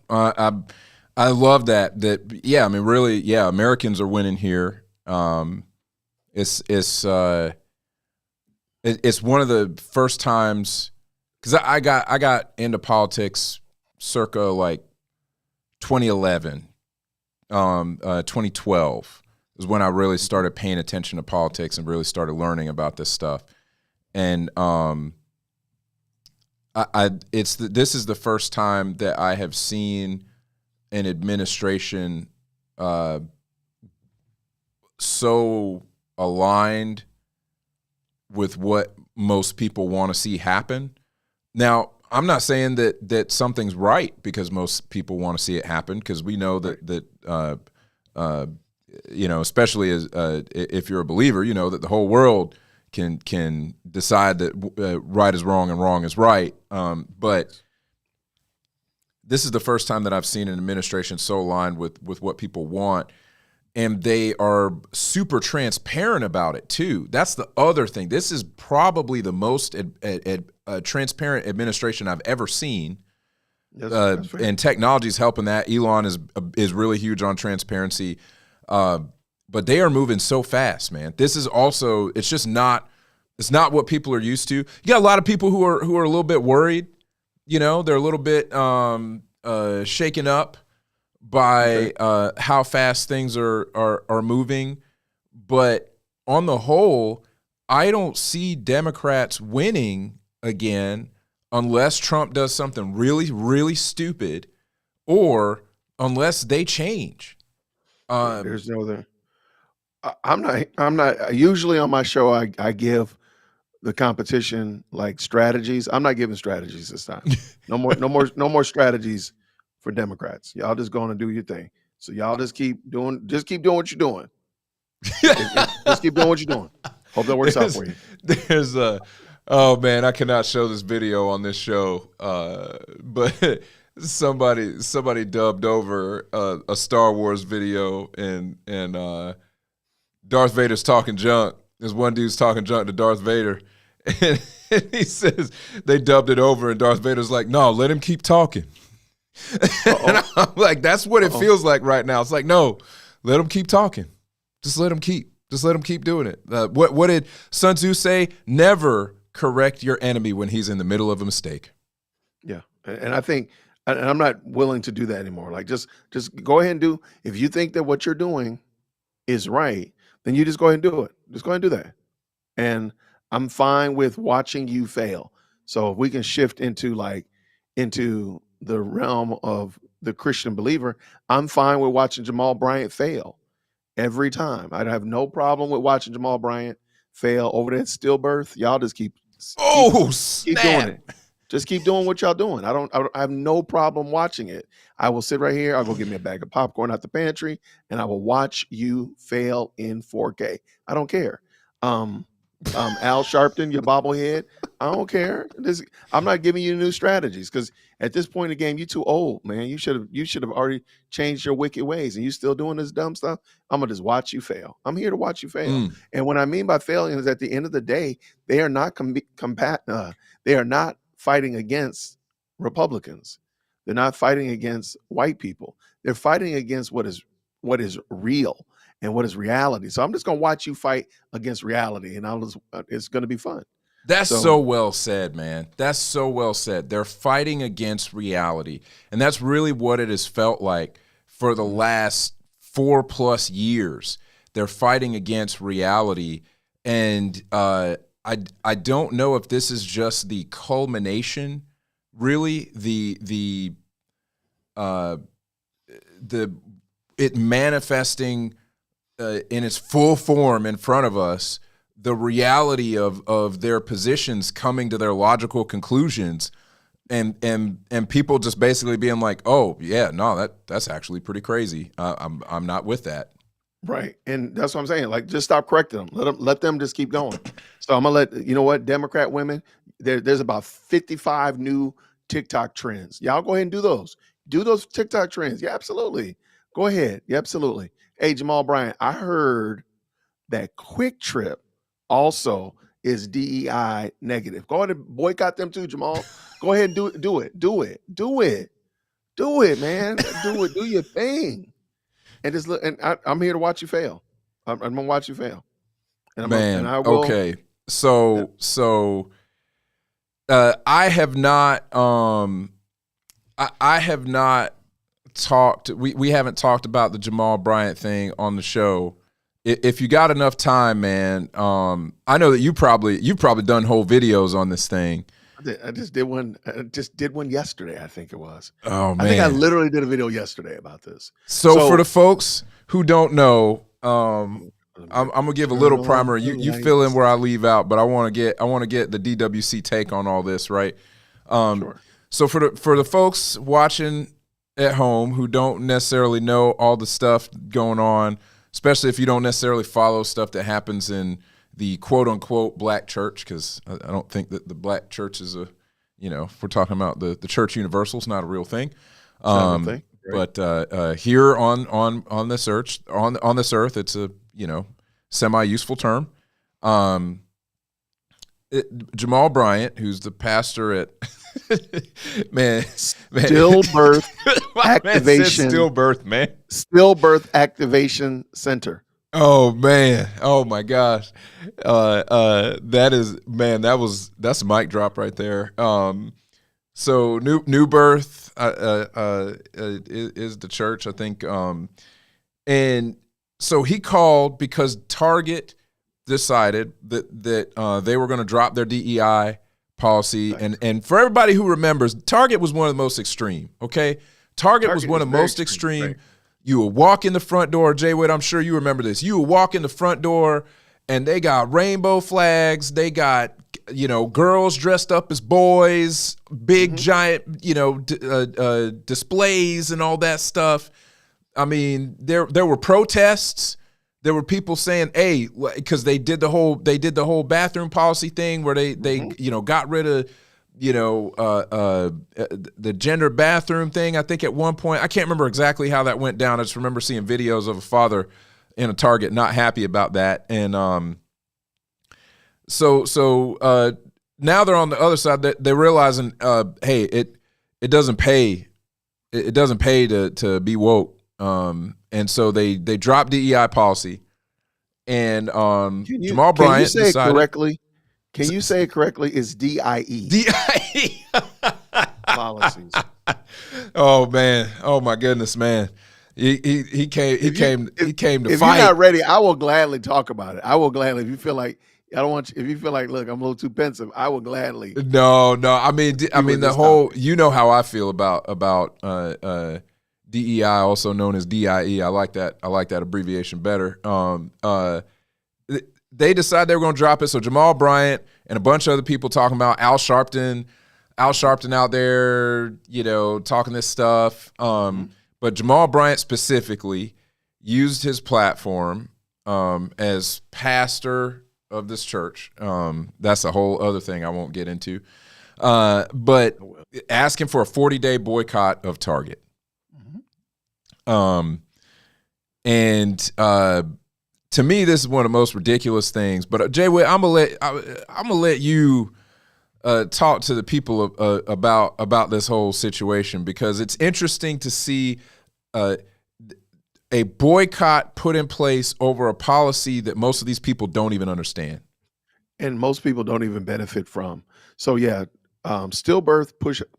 I love that. Yeah, I mean, really, yeah, Americans are winning here. It's one of the first times, because I got into politics circa like 2011, 2012 is when I really started paying attention to politics and really started learning about this stuff. And this is the first time that I have seen an administration so aligned with what most people want to see happen. Now, I'm not saying that something's right because most people want to see it happen, because we know that especially as if you're a believer, you know that the whole world can decide that right is wrong and wrong is right. But this is the first time that I've seen an administration so aligned with what people want, and they are super transparent about it too. That's the other thing. This is probably the most transparent administration I've ever seen. That's and technology is helping that. Elon is really huge on transparency. But they are moving so fast, man. This is also, it's not what people are used to. You got a lot of people who are a little bit worried. You know, they're a little bit shaken up by how fast things are moving. But on the whole, I don't see Democrats winning again unless Trump does something really, really stupid, or unless they change. There's no other. I'm not usually on my show. I give the competition like strategies. I'm not giving strategies this time. No more strategies for Democrats. Y'all just going to do your thing. So y'all just keep doing what you're doing. Just keep doing what you're doing. Hope that works out for you. There's oh man, I cannot show this video on this show, but somebody dubbed over a Star Wars video, and Darth Vader's talking junk. There's one dude's talking junk to Darth Vader, and he says they dubbed it over, and Darth Vader's like, "No, let him keep talking." And I'm like, that's what it feels like right now. It's like, no, let them keep talking. Just let them keep doing it. What did Sun Tzu say? Never correct your enemy when he's in the middle of a mistake. Yeah. And I think, and I'm not willing to do that anymore. Like, just go ahead and do, if you think that what you're doing is right, then you just go ahead and do it. Just go ahead and do that. And I'm fine with watching you fail. So if we can shift into the realm of the Christian believer, I'm fine with watching Jamal Bryant fail every time. I'd have no problem with watching Jamal Bryant fail over that stillbirth. Y'all just keep doing it. Just keep doing what y'all doing. I have no problem watching it. I will sit right here. I'll go get me a bag of popcorn out the pantry, and I will watch you fail in 4K. I don't care. Al Sharpton, your bobblehead. I don't care. I'm not giving you new strategies because at this point in the game, you're too old, man. You should have already changed your wicked ways, and you still doing this dumb stuff. I'm gonna just watch you fail. I'm here to watch you fail. And what I mean by failing is, at the end of the day, they are not they are not fighting against Republicans. They're not fighting against white people. They're fighting against what is real and what is reality. So I'm just going to watch you fight against reality, and it's going to be fun. That's so well said, man. That's so well said. They're fighting against reality. And that's really what it has felt like for the last 4+ years. They're fighting against reality. And I don't know if this is just the culmination, really, it manifesting in its full form in front of us, the reality of their positions coming to their logical conclusions, and people just basically being like, oh yeah, no, that's actually pretty crazy. I'm not with that. Right. And that's what I'm saying. Like, just stop correcting them. Let them just keep going. So I'm going to you know what, Democrat women, there's about 55 new TikTok trends. Y'all go ahead and do those. Do those TikTok trends. Yeah, absolutely. Go ahead. Yeah, absolutely. Hey, Jamal Bryant, I heard that Quick Trip also is DEI negative. Go ahead and boycott them too, Jamal. Go ahead and do it. Do it, man. Do your thing. And just look, and I'm here to watch you fail. I'm gonna watch you fail. And I will. Okay. So I have not I have not talked. We haven't talked about the Jamal Bryant thing on the show. If you got enough time, man, I know that you've probably done whole videos on this thing. I just did one. I just did one yesterday, I think it was. Oh man, I think I literally did a video yesterday about this. So for the folks who don't know, I'm gonna give a little primer. You fill in where I leave out, but I want to get the DWC take on all this, right? Sure. So for the folks watching at home who don't necessarily know all the stuff going on, especially if you don't necessarily follow stuff that happens in the quote-unquote black church, because I don't think that the black church is if we're talking about the church universal, it's not a real thing. Right. But here on this earth, it's a semi-useful term. Jamal Bryant, who's the pastor at Stillbirth Activation Stillbirth Activation Center. Oh man! Oh my gosh! That's a mic drop right there. So New Birth is the church, I think, and so he called because Target decided that they were going to drop their DEI policy, and for everybody who remembers, Target was one of the most extreme. Okay, Target was one of the most extreme. Right. You would walk in the front door, Jay Witt, I'm sure you remember this. You would walk in the front door, and they got rainbow flags. They got, girls dressed up as boys, big, giant, displays and all that stuff. I mean, there were protests. There were people saying, hey, because they did the whole bathroom policy thing where they got rid of, the gender bathroom thing. I think at one point, I can't remember exactly how that went down. I just remember seeing videos of a father in a Target not happy about that. And so now they're on the other side. They're realizing, hey, it doesn't pay it doesn't pay to be woke. And so they dropped DEI policy, and Jamal Can you Bryant say it decided. correctly? Can you say it correctly? It's DIE DIE. policies. Oh man! Oh my goodness, man! He came to If fight. you're not ready, I will gladly talk about it. I will gladly. If you feel like I don't want you, if you feel like, look, I'm a little too pensive, I will gladly. No. I mean the whole. Topic. You know how I feel about DEI, also known as DIE. I like that abbreviation better. They decided they were going to drop it. So Jamal Bryant and a bunch of other people talking about Al Sharpton out there, talking this stuff. But Jamal Bryant specifically used his platform as pastor of this church. That's a whole other thing I won't get into. But asking for a 40-day boycott of Target. To me, this is one of the most ridiculous things. But Jay, I'm gonna let you talk to the people about this whole situation, because it's interesting to see a boycott put in place over a policy that most of these people don't even understand, and most people don't even benefit from. So yeah, stillbirth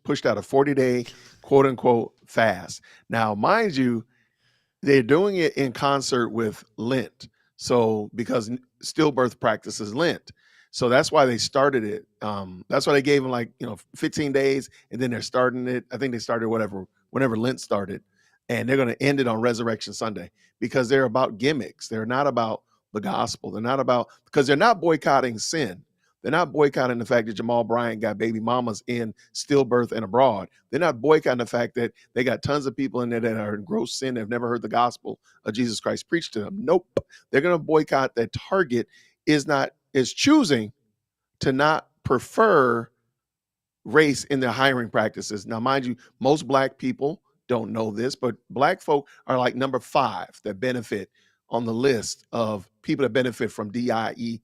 pushed out a 40-day quote unquote fast. Now, mind you, they're doing it in concert with Lent. So because stillbirth practices Lent. So that's why they started it. That's why they gave them 15 days, and then they're starting it. I think they started whenever Lent started, and they're going to end it on Resurrection Sunday, because they're about gimmicks. They're not about the gospel. Because they're not boycotting sin. They're not boycotting the fact that Jamal Bryant got baby mamas in stillbirth and abroad. They're not boycotting the fact that they got tons of people in there that are in gross sin, have never heard the gospel of Jesus Christ preached to them. Nope. They're going to boycott that Target is choosing to not prefer race in their hiring practices. Now, mind you, most black people don't know this, but black folk are like number 5 that benefit on the list of people that benefit from DIE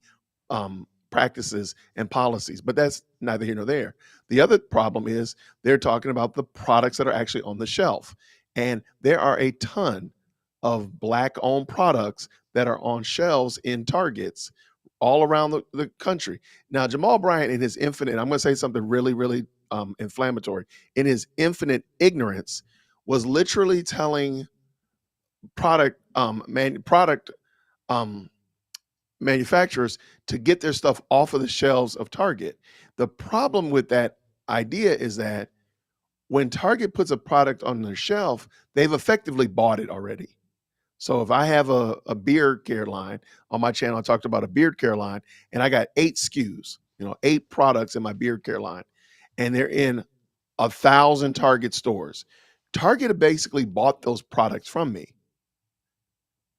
practices and policies. But that's neither here nor there. The other problem is they're talking about the products that are actually on the shelf. And there are a ton of black-owned products that are on shelves in Targets all around the country. Now, Jamal Bryant, in his infinite, I'm going to say something really, really inflammatory, in his infinite ignorance, was literally telling product manufacturers to get their stuff off of the shelves of Target. The problem with that idea is that when Target puts a product on their shelf, they've effectively bought it already. So if I have a beard care line on my channel, I talked about a beard care line, and I got 8 SKUs, 8 products in my beard care line, and they're in 1,000 Target stores. Target basically bought those products from me.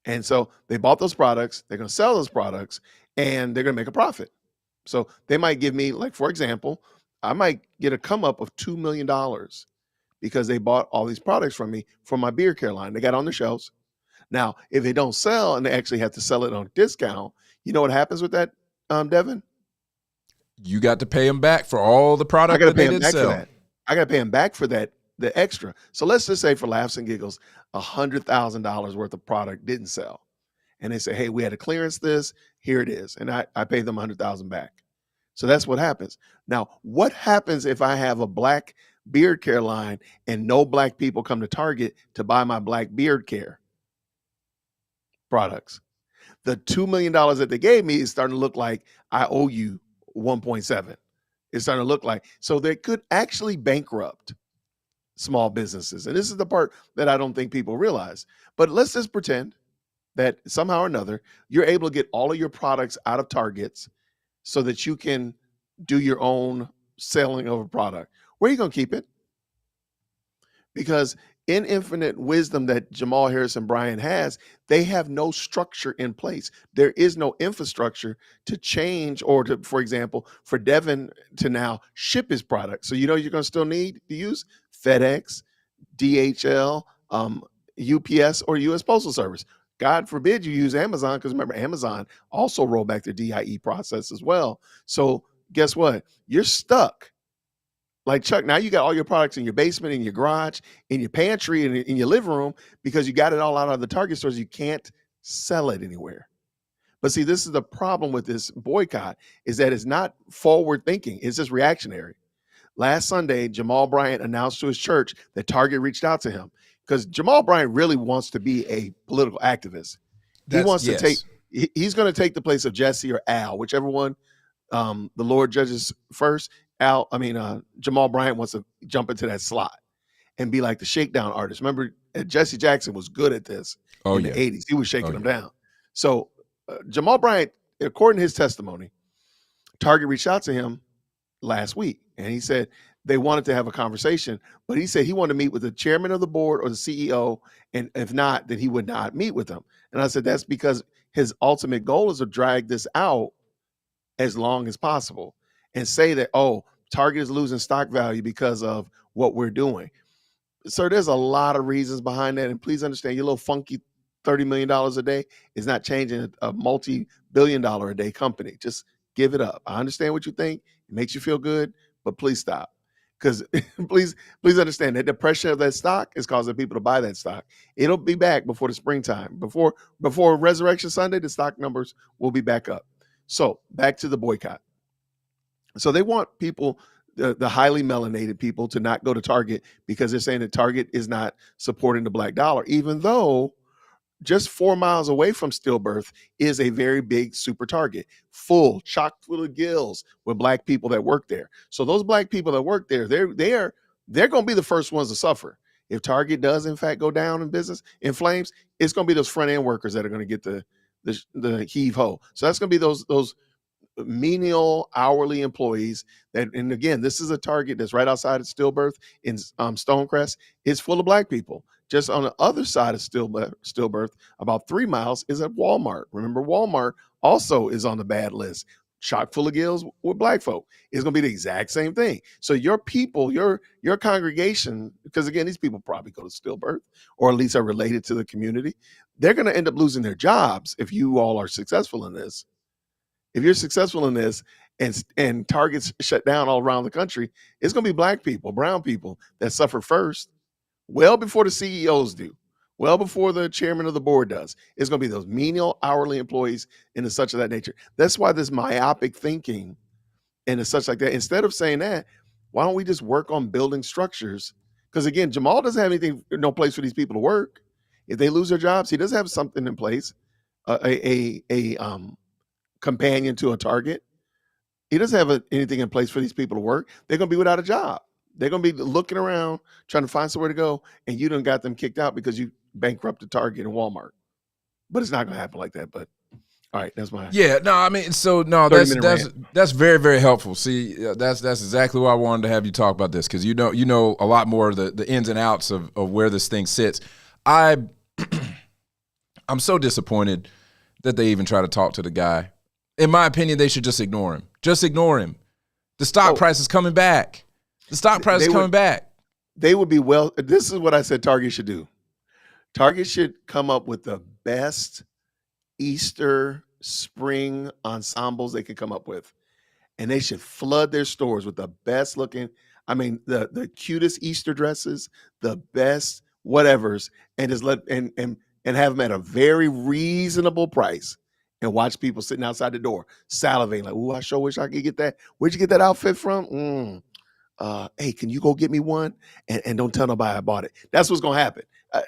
And so they bought those products, they're going to sell those products, and they're going to make a profit. So they might give me, like, for example, I might get a come up of $2 million because they bought all these products from me from my beard care line. They got on the shelves. Now, if they don't sell and they actually have to sell it on discount, you know what happens with that, Devin? You got to pay them back for all the product that they didn't sell. I got to pay them back for that, the extra. So let's just say, for laughs and giggles, $100,000 worth of product didn't sell. And they say, hey, we had to clearance this, here it is. And I paid them $100,000 back. So that's what happens. Now, what happens if I have a black beard care line and no black people come to Target to buy my black beard care products? The $2 million that they gave me is starting to look like I owe you 1.7. It's starting to look like, so they could actually bankrupt small businesses. And this is the part that I don't think people realize. But let's just pretend that somehow or another, you're able to get all of your products out of Targets so that you can do your own selling of a product. Where are you going to keep it? Because in infinite wisdom that Jamal Harrison Bryant has, they have no structure in place. There is no infrastructure to change or to, for example, for Devin to now ship his product. So you're going to still need to use FedEx, DHL, UPS, or U.S. Postal Service. God forbid you use Amazon, because remember, Amazon also rolled back their DIE process as well. So guess what? You're stuck Like, Chuck, now you got all your products in your basement, in your garage, in your pantry, and in your living room because you got it all out of the Target stores. You can't sell it anywhere. But see, this is the problem with this boycott, is that it's not forward thinking. It's just reactionary. Last Sunday, Jamal Bryant announced to his church that Target reached out to him because Jamal Bryant really wants to be a political activist. He wants to take, he's going to take the place of Jesse or Al, whichever one the Lord judges first. Jamal Bryant wants to jump into that slot and be like the shakedown artist. Remember, Jesse Jackson was good at this in the 80s. He was shaking them down. So Jamal Bryant, according to his testimony, Target reached out to him last week, and he said they wanted to have a conversation, but he said he wanted to meet with the chairman of the board or the CEO, and if not, then he would not meet with them. And I said, that's because his ultimate goal is to drag this out as long as possible and say that, oh, Target is losing stock value because of what we're doing. Sir, there's a lot of reasons behind that. And please understand, your little funky $30 million a day is not changing a multi-billion-dollar a day company. Just give it up. I understand what you think. It makes you feel good, but please stop. Because please understand that the pressure of that stock is causing people to buy that stock. It'll be back before the springtime. Before Resurrection Sunday, the stock numbers will be back up. So back to the boycott. So they want people, the highly melanated people, to not go to Target because they're saying that Target is not supporting the black dollar, even though just 4 miles away from Stillbirth is a very big super Target, full, chock full of gills with black people that work there. So those black people that work there, they're going to be the first ones to suffer. If Target does in fact go down in business, in flames, it's going to be those front end workers that are going to get the heave ho. So that's going to be those menial hourly employees that, and again, this is a Target that's right outside of Stillbirth in Stonecrest. It's full of black people. Just on the other side of Stillbirth, about 3 miles, is at Walmart. Remember, Walmart also is on the bad list. Chock full of gills with black folk. It's going to be the exact same thing. So your people, your congregation, because again, these people probably go to Stillbirth or at least are related to the community. They're going to end up losing their jobs if you all are successful in this. If you're successful in this and Targets shut down all around the country, it's going to be black people, brown people that suffer first. Well before the CEOs do, well before the chairman of the board does. It's going to be those menial hourly employees and such of that nature. That's why this myopic thinking and such like that. Instead of saying that, why don't we just work on building structures? Because again, Jamal doesn't have no place for these people to work. If they lose their jobs, he doesn't have something in place, a companion to a Target. He doesn't have anything in place for these people to work. They're going to be without a job. They're going to be looking around, trying to find somewhere to go, and you done got them kicked out because you bankrupted Target and Walmart. But it's not going to happen like that. But all right, that's my that's very, very helpful. See, that's exactly why I wanted to have you talk about this, because you know a lot more of the ins and outs of where this thing sits. I'm so disappointed that they even try to talk to the guy. In my opinion, they should just ignore him. Just ignore him. The stock price is coming back. The stock price is coming back. They would be this is what I said Target should do. Target should come up with the best Easter spring ensembles they could come up with. And they should flood their stores with the best looking, the cutest Easter dresses, the best whatevers, and just and have them at a very reasonable price. And watch people sitting outside the door salivating like, "Ooh, I sure wish I could get that. Where'd you get that outfit from? Hey, can you go get me one? And don't tell nobody I bought it." That's what's gonna happen.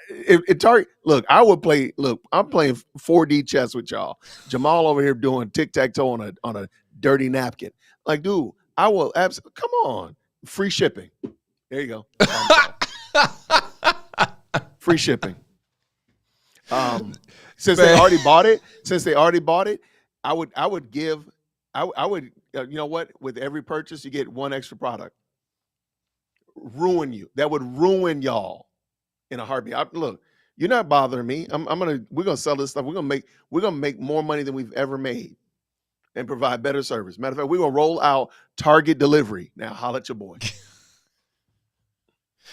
If Target, look, I'm playing 4D chess with y'all. Jamal over here doing tic-tac-toe on a dirty napkin. Like, dude, I will absolutely, come on. Free shipping. There you go. Free shipping. Since they already bought it, I would you know what? With every purchase, you get one extra product. That would ruin y'all in a heartbeat. Look, you're not bothering me. We're gonna sell this stuff. We're gonna make more money than we've ever made and provide better service. Matter of fact, we're gonna roll out Target delivery. Now holla at your boy.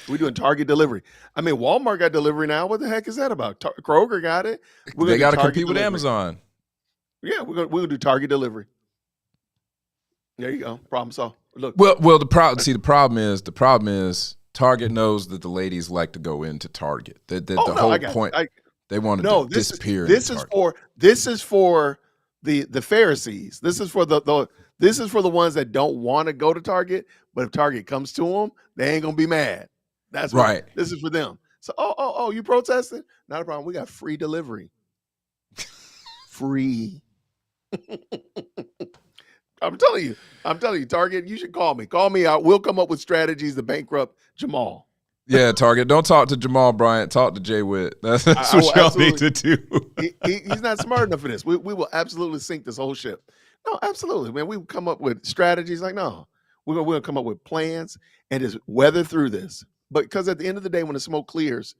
We're doing Target delivery. Walmart got delivery now. What the heck is that about? Kroger got it. They got to compete with Amazon. Yeah, we're gonna do Target delivery. There you go. Problem solved. look. Well, the problem is Target knows that the ladies like to go into Target. The whole point. They wanted to disappear. This is for the Pharisees. This is for the ones that don't want to go to Target, but if Target comes to them, they ain't gonna be mad. That's right. This is for them. So you protesting? Not a problem. We got free delivery. Free. I'm telling you, Target, you should call me. Call me out. We'll come up with strategies to bankrupt Jamal. Yeah, Target. Don't talk to Jamal Bryant. Talk to Jay Witt. That's what y'all need to do. He's not smart enough for this. We will absolutely sink this whole ship. No, absolutely, man. We will come up with strategies. Like, no, we're gonna come up with plans and just weather through this. But because at the end of the day, when the smoke clears,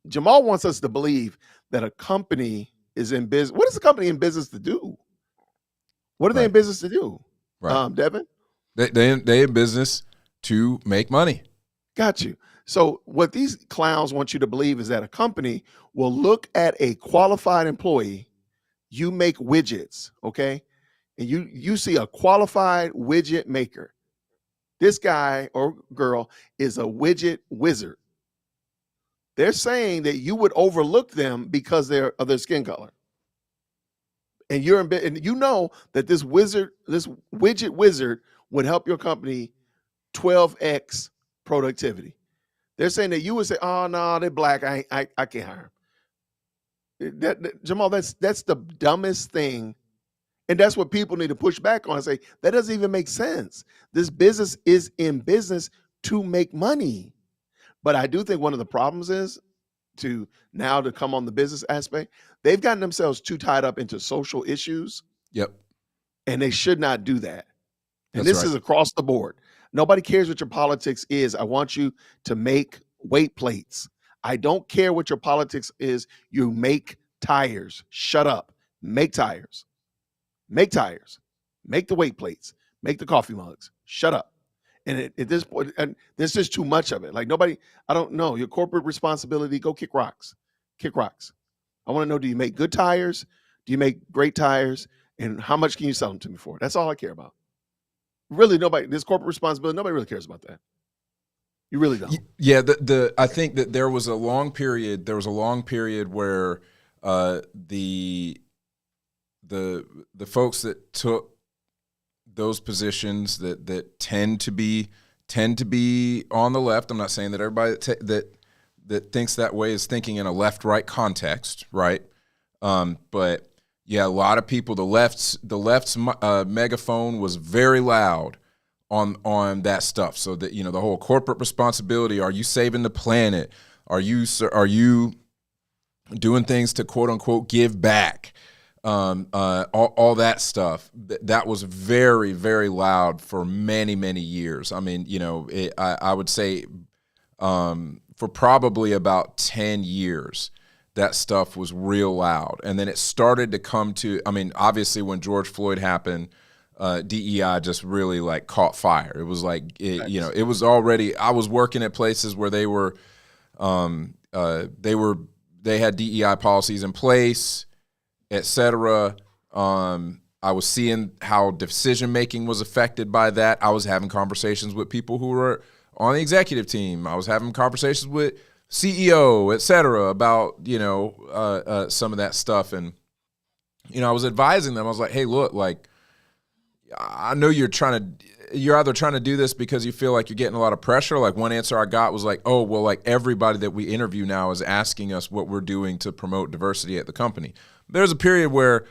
Jamal wants us to believe that a company is in business. What is a company in business to do? What are they in business to do? Right. Devin? They in business to make money. Got you. So what these clowns want you to believe is that a company will look at a qualified employee. You make widgets, okay? And you see a qualified widget maker. This guy or girl is a widget wizard. They're saying that you would overlook them because of their skin color. And and you know that this widget wizard would help your company 12x productivity. They're saying that you would say, "Oh no, they're black. I can't hire them." Jamal, that's the dumbest thing, and that's what people need to push back on and say that doesn't even make sense. This business is in business to make money, but I do think one of the problems is to come on the business aspect. They've gotten themselves too tied up into social issues. Yep, and they should not do that. And that's this right. is across the board. Nobody cares what your politics is. I want you to make weight plates. I don't care what your politics is. You make tires. Shut up. Make tires. Make tires. Make the weight plates. Make the coffee mugs. Shut up. And at this point, and there's just too much of it. Like I don't know. Your corporate responsibility, go kick rocks. Kick rocks. I want to know, do you make good tires? Do you make great tires? And how much can you sell them to me for? That's all I care about. Really, this corporate responsibility, nobody really cares about that. You really don't. Yeah, I think that there was a long period where the folks that took those positions that tend to be on the left. I'm not saying that everybody that thinks that way is thinking in a left-right context, right? But yeah, a lot of people. The left's megaphone was very loud on that stuff. So that the whole corporate responsibility. Are you saving the planet? Are you doing things to quote unquote give back? All that stuff that was very, very loud for many, many years. I mean, I would say for probably about 10 years, that stuff was real loud. And then it started to come to, obviously when George Floyd happened, DEI just really like caught fire. It was like, it was already, I was working at places where they had DEI policies in place, etc. I was seeing how decision-making was affected by that. I was having conversations with people who were on the executive team. I was having conversations with CEO, et cetera, about, some of that stuff. And, I was advising them. I was like, hey, look, like, I know you're either trying to do this because you feel like you're getting a lot of pressure. Like one answer I got was like, oh, well, like everybody that we interview now is asking us what we're doing to promote diversity at the company. There's a period where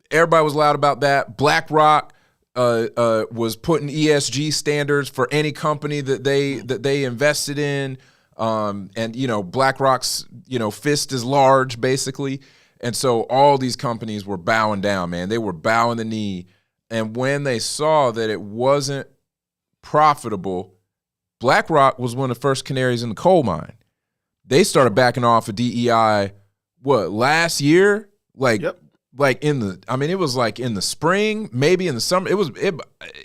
everybody was loud about that. BlackRock was putting ESG standards for any company that they invested in. And BlackRock's, fist is large basically. And so all these companies were bowing down, man. They were bowing the knee. And when they saw that it wasn't profitable, BlackRock was one of the first canaries in the coal mine. They started backing off of DEI, last year? Like it was like in the spring, maybe in the summer.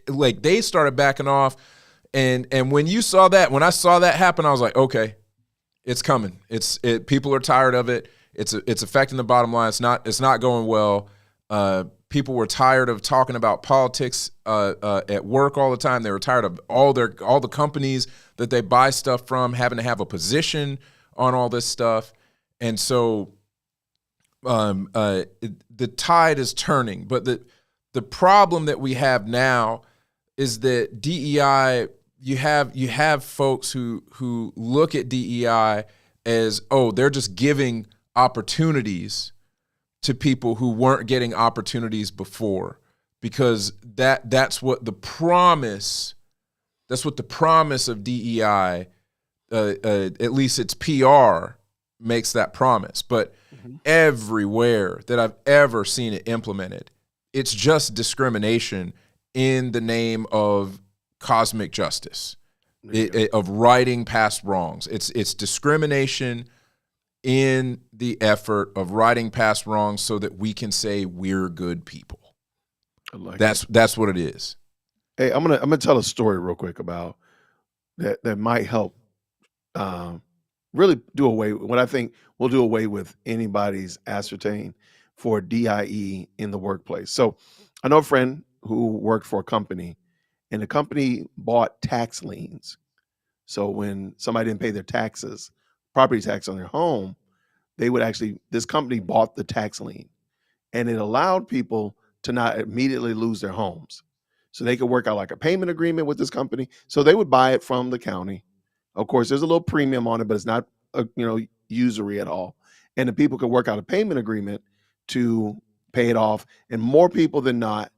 Like they started backing off. And when I saw that happen, I was like, okay, it's coming. People are tired of it. It's affecting the bottom line. It's not going well. People were tired of talking about politics at work all the time. They were tired of all the companies that they buy stuff from having to have a position on all this stuff. And so the tide is turning. But the problem that we have now is that DEI, you have folks who look at DEI as, oh, they're just giving opportunities to people who weren't getting opportunities before, because that's what the promise of DEI, at least its PR, makes that promise. But everywhere that I've ever seen it implemented, it's just discrimination in the name of cosmic justice, of righting past wrongs. It's discrimination in the effort of righting past wrongs so that we can say we're good people. That's what it is. Hey, I'm gonna tell a story real quick about that might help really do away with what I think will do away with anybody's ascertain for DIE in the workplace. So I know a friend who worked for a company, and the company bought tax liens. So when somebody didn't pay their taxes, property tax on their home, this company bought the tax lien, and it allowed people to not immediately lose their homes. So they could work out like a payment agreement with this company. So they would buy it from the county. Of course, there's a little premium on it, but it's not usury at all. And the people could work out a payment agreement to pay it off. And more people than not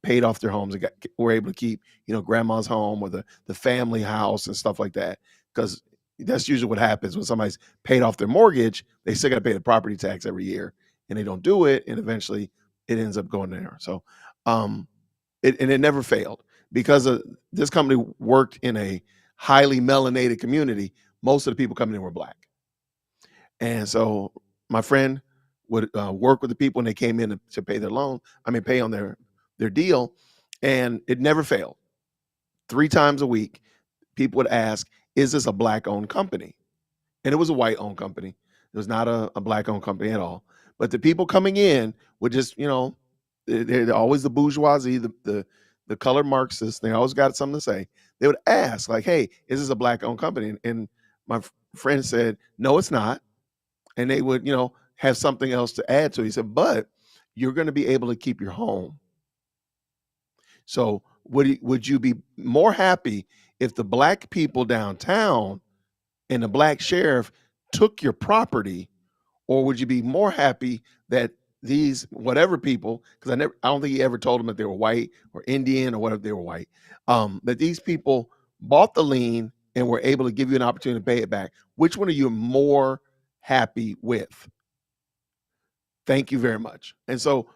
paid off their homes and were able to keep, grandma's home or the family house and stuff like that. Because that's usually what happens when somebody's paid off their mortgage. They still got to pay the property tax every year, and they don't do it, and eventually it ends up going there. So it never failed because this company worked in a highly melanated community. Most of the people coming in were Black. And so my friend would work with the people, and they came in to pay pay on their deal, and it never failed. 3 times a week, people would ask, is this a Black-owned company? And it was a white-owned company. It was not a Black-owned company at all. But the people coming in would just, they're always the bourgeoisie, the colored Marxists. They always got something to say. They would ask, like, hey, is this a Black-owned company? And my friend said, no, it's not. And they would, have something else to add to it. He said, but you're going to be able to keep your home. So would you be more happy if the Black people downtown and the Black sheriff took your property, or would you be more happy that these whatever people, because I don't think he ever told them that they were white or Indian or whatever, they were white, that these people bought the lien and were able to give you an opportunity to pay it back? Which one are you more happy with? Thank you very much. And so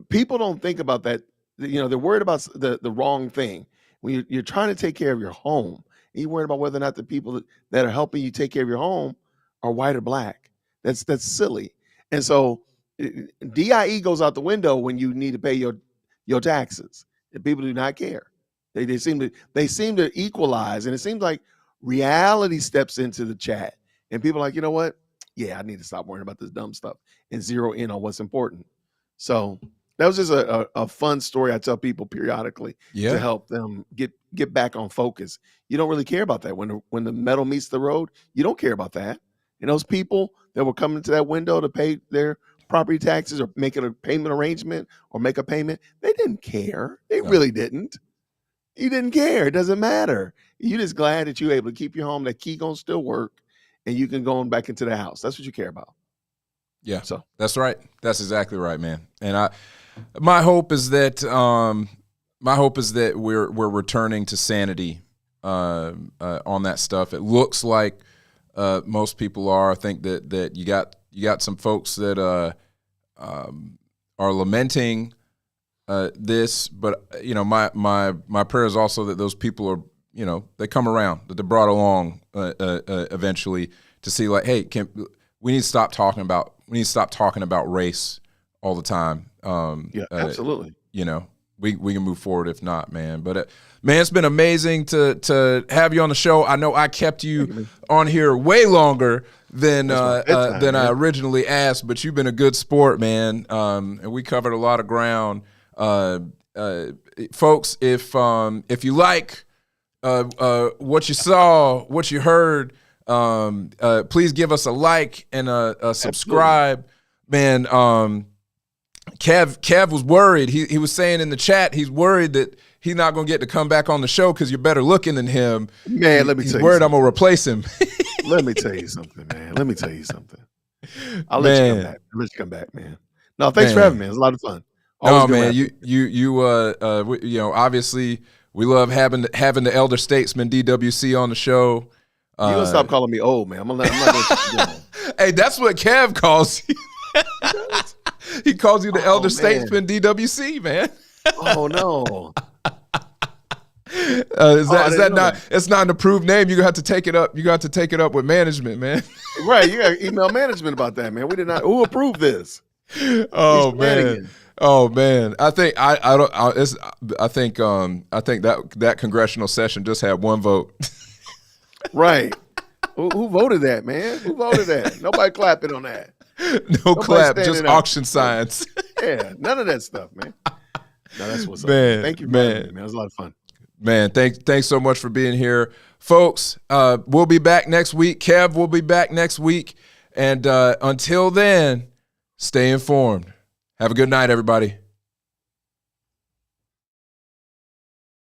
people don't think about that. They're worried about the wrong thing. When you're trying to take care of your home, and you're worried about whether or not the people that are helping you take care of your home are white or Black. That's silly. And so DIE goes out the window when you need to pay your taxes. And people do not care. They seem to equalize, and it seems like reality steps into the chat, and people are like, you know what? Yeah, I need to stop worrying about this dumb stuff and zero in on what's important. So that was just a fun story I tell people periodically to help them get back on focus. You don't really care about that when the metal meets the road. You don't care about that. And those people that were coming to that window to pay their property taxes or make a payment arrangement or make a payment, they didn't care. They really didn't. You didn't care. It doesn't matter. You're just glad that you're able to keep your home. That key gonna still work, and you can go on back into the house. That's what you care about. Yeah, so that's right. That's exactly right, man. And my hope is that we're returning to sanity on that stuff. It looks like most people are. I think that you got some folks that are lamenting this, but my prayer is also that those people are, they come around, that they're brought along eventually to see, like, hey, we need to stop talking about race all the time. Absolutely. We can move forward if not, man. But man, it's been amazing to have you on the show. I know I kept you on here way longer than I originally asked. But you've been a good sport, man, and we covered a lot of ground. Folks, if you like what you saw, what you heard, please give us a like and a subscribe. Absolutely. Man, Kev was worried. He was saying in the chat he's worried that he's not going to get to come back on the show because you're better looking than him. Man, let me tell you. He's worried I'm going to replace him. Let me tell you something, man. Let me tell you something. I'll let you come back. I'll let you come back, man. No, thanks for having me. It was a lot of fun. Always man. You know, obviously we love having the elder statesman DWC on the show. You gonna stop calling me old, man? I'm not gonna Hey, that's what Kev calls you. He calls you the elder statesman DWC, man. Oh no. Is that not? It's not an approved name. You have to take it up. You got to take it up with management, man. Right. You got to email management about that, man. We did not. Who approved this? Oh man. Oh man. I think I think that congressional session just had one vote. Right. Who voted that, man? Who voted that? Nobody clapping on that. No clap, just auction signs. Yeah, none of that stuff, man. No, that's what's man, up. Thank you, man. It was a lot of fun. Man, thanks so much for being here. Folks, we'll be back next week. Kev will be back next week. And until then, stay informed. Have a good night, everybody.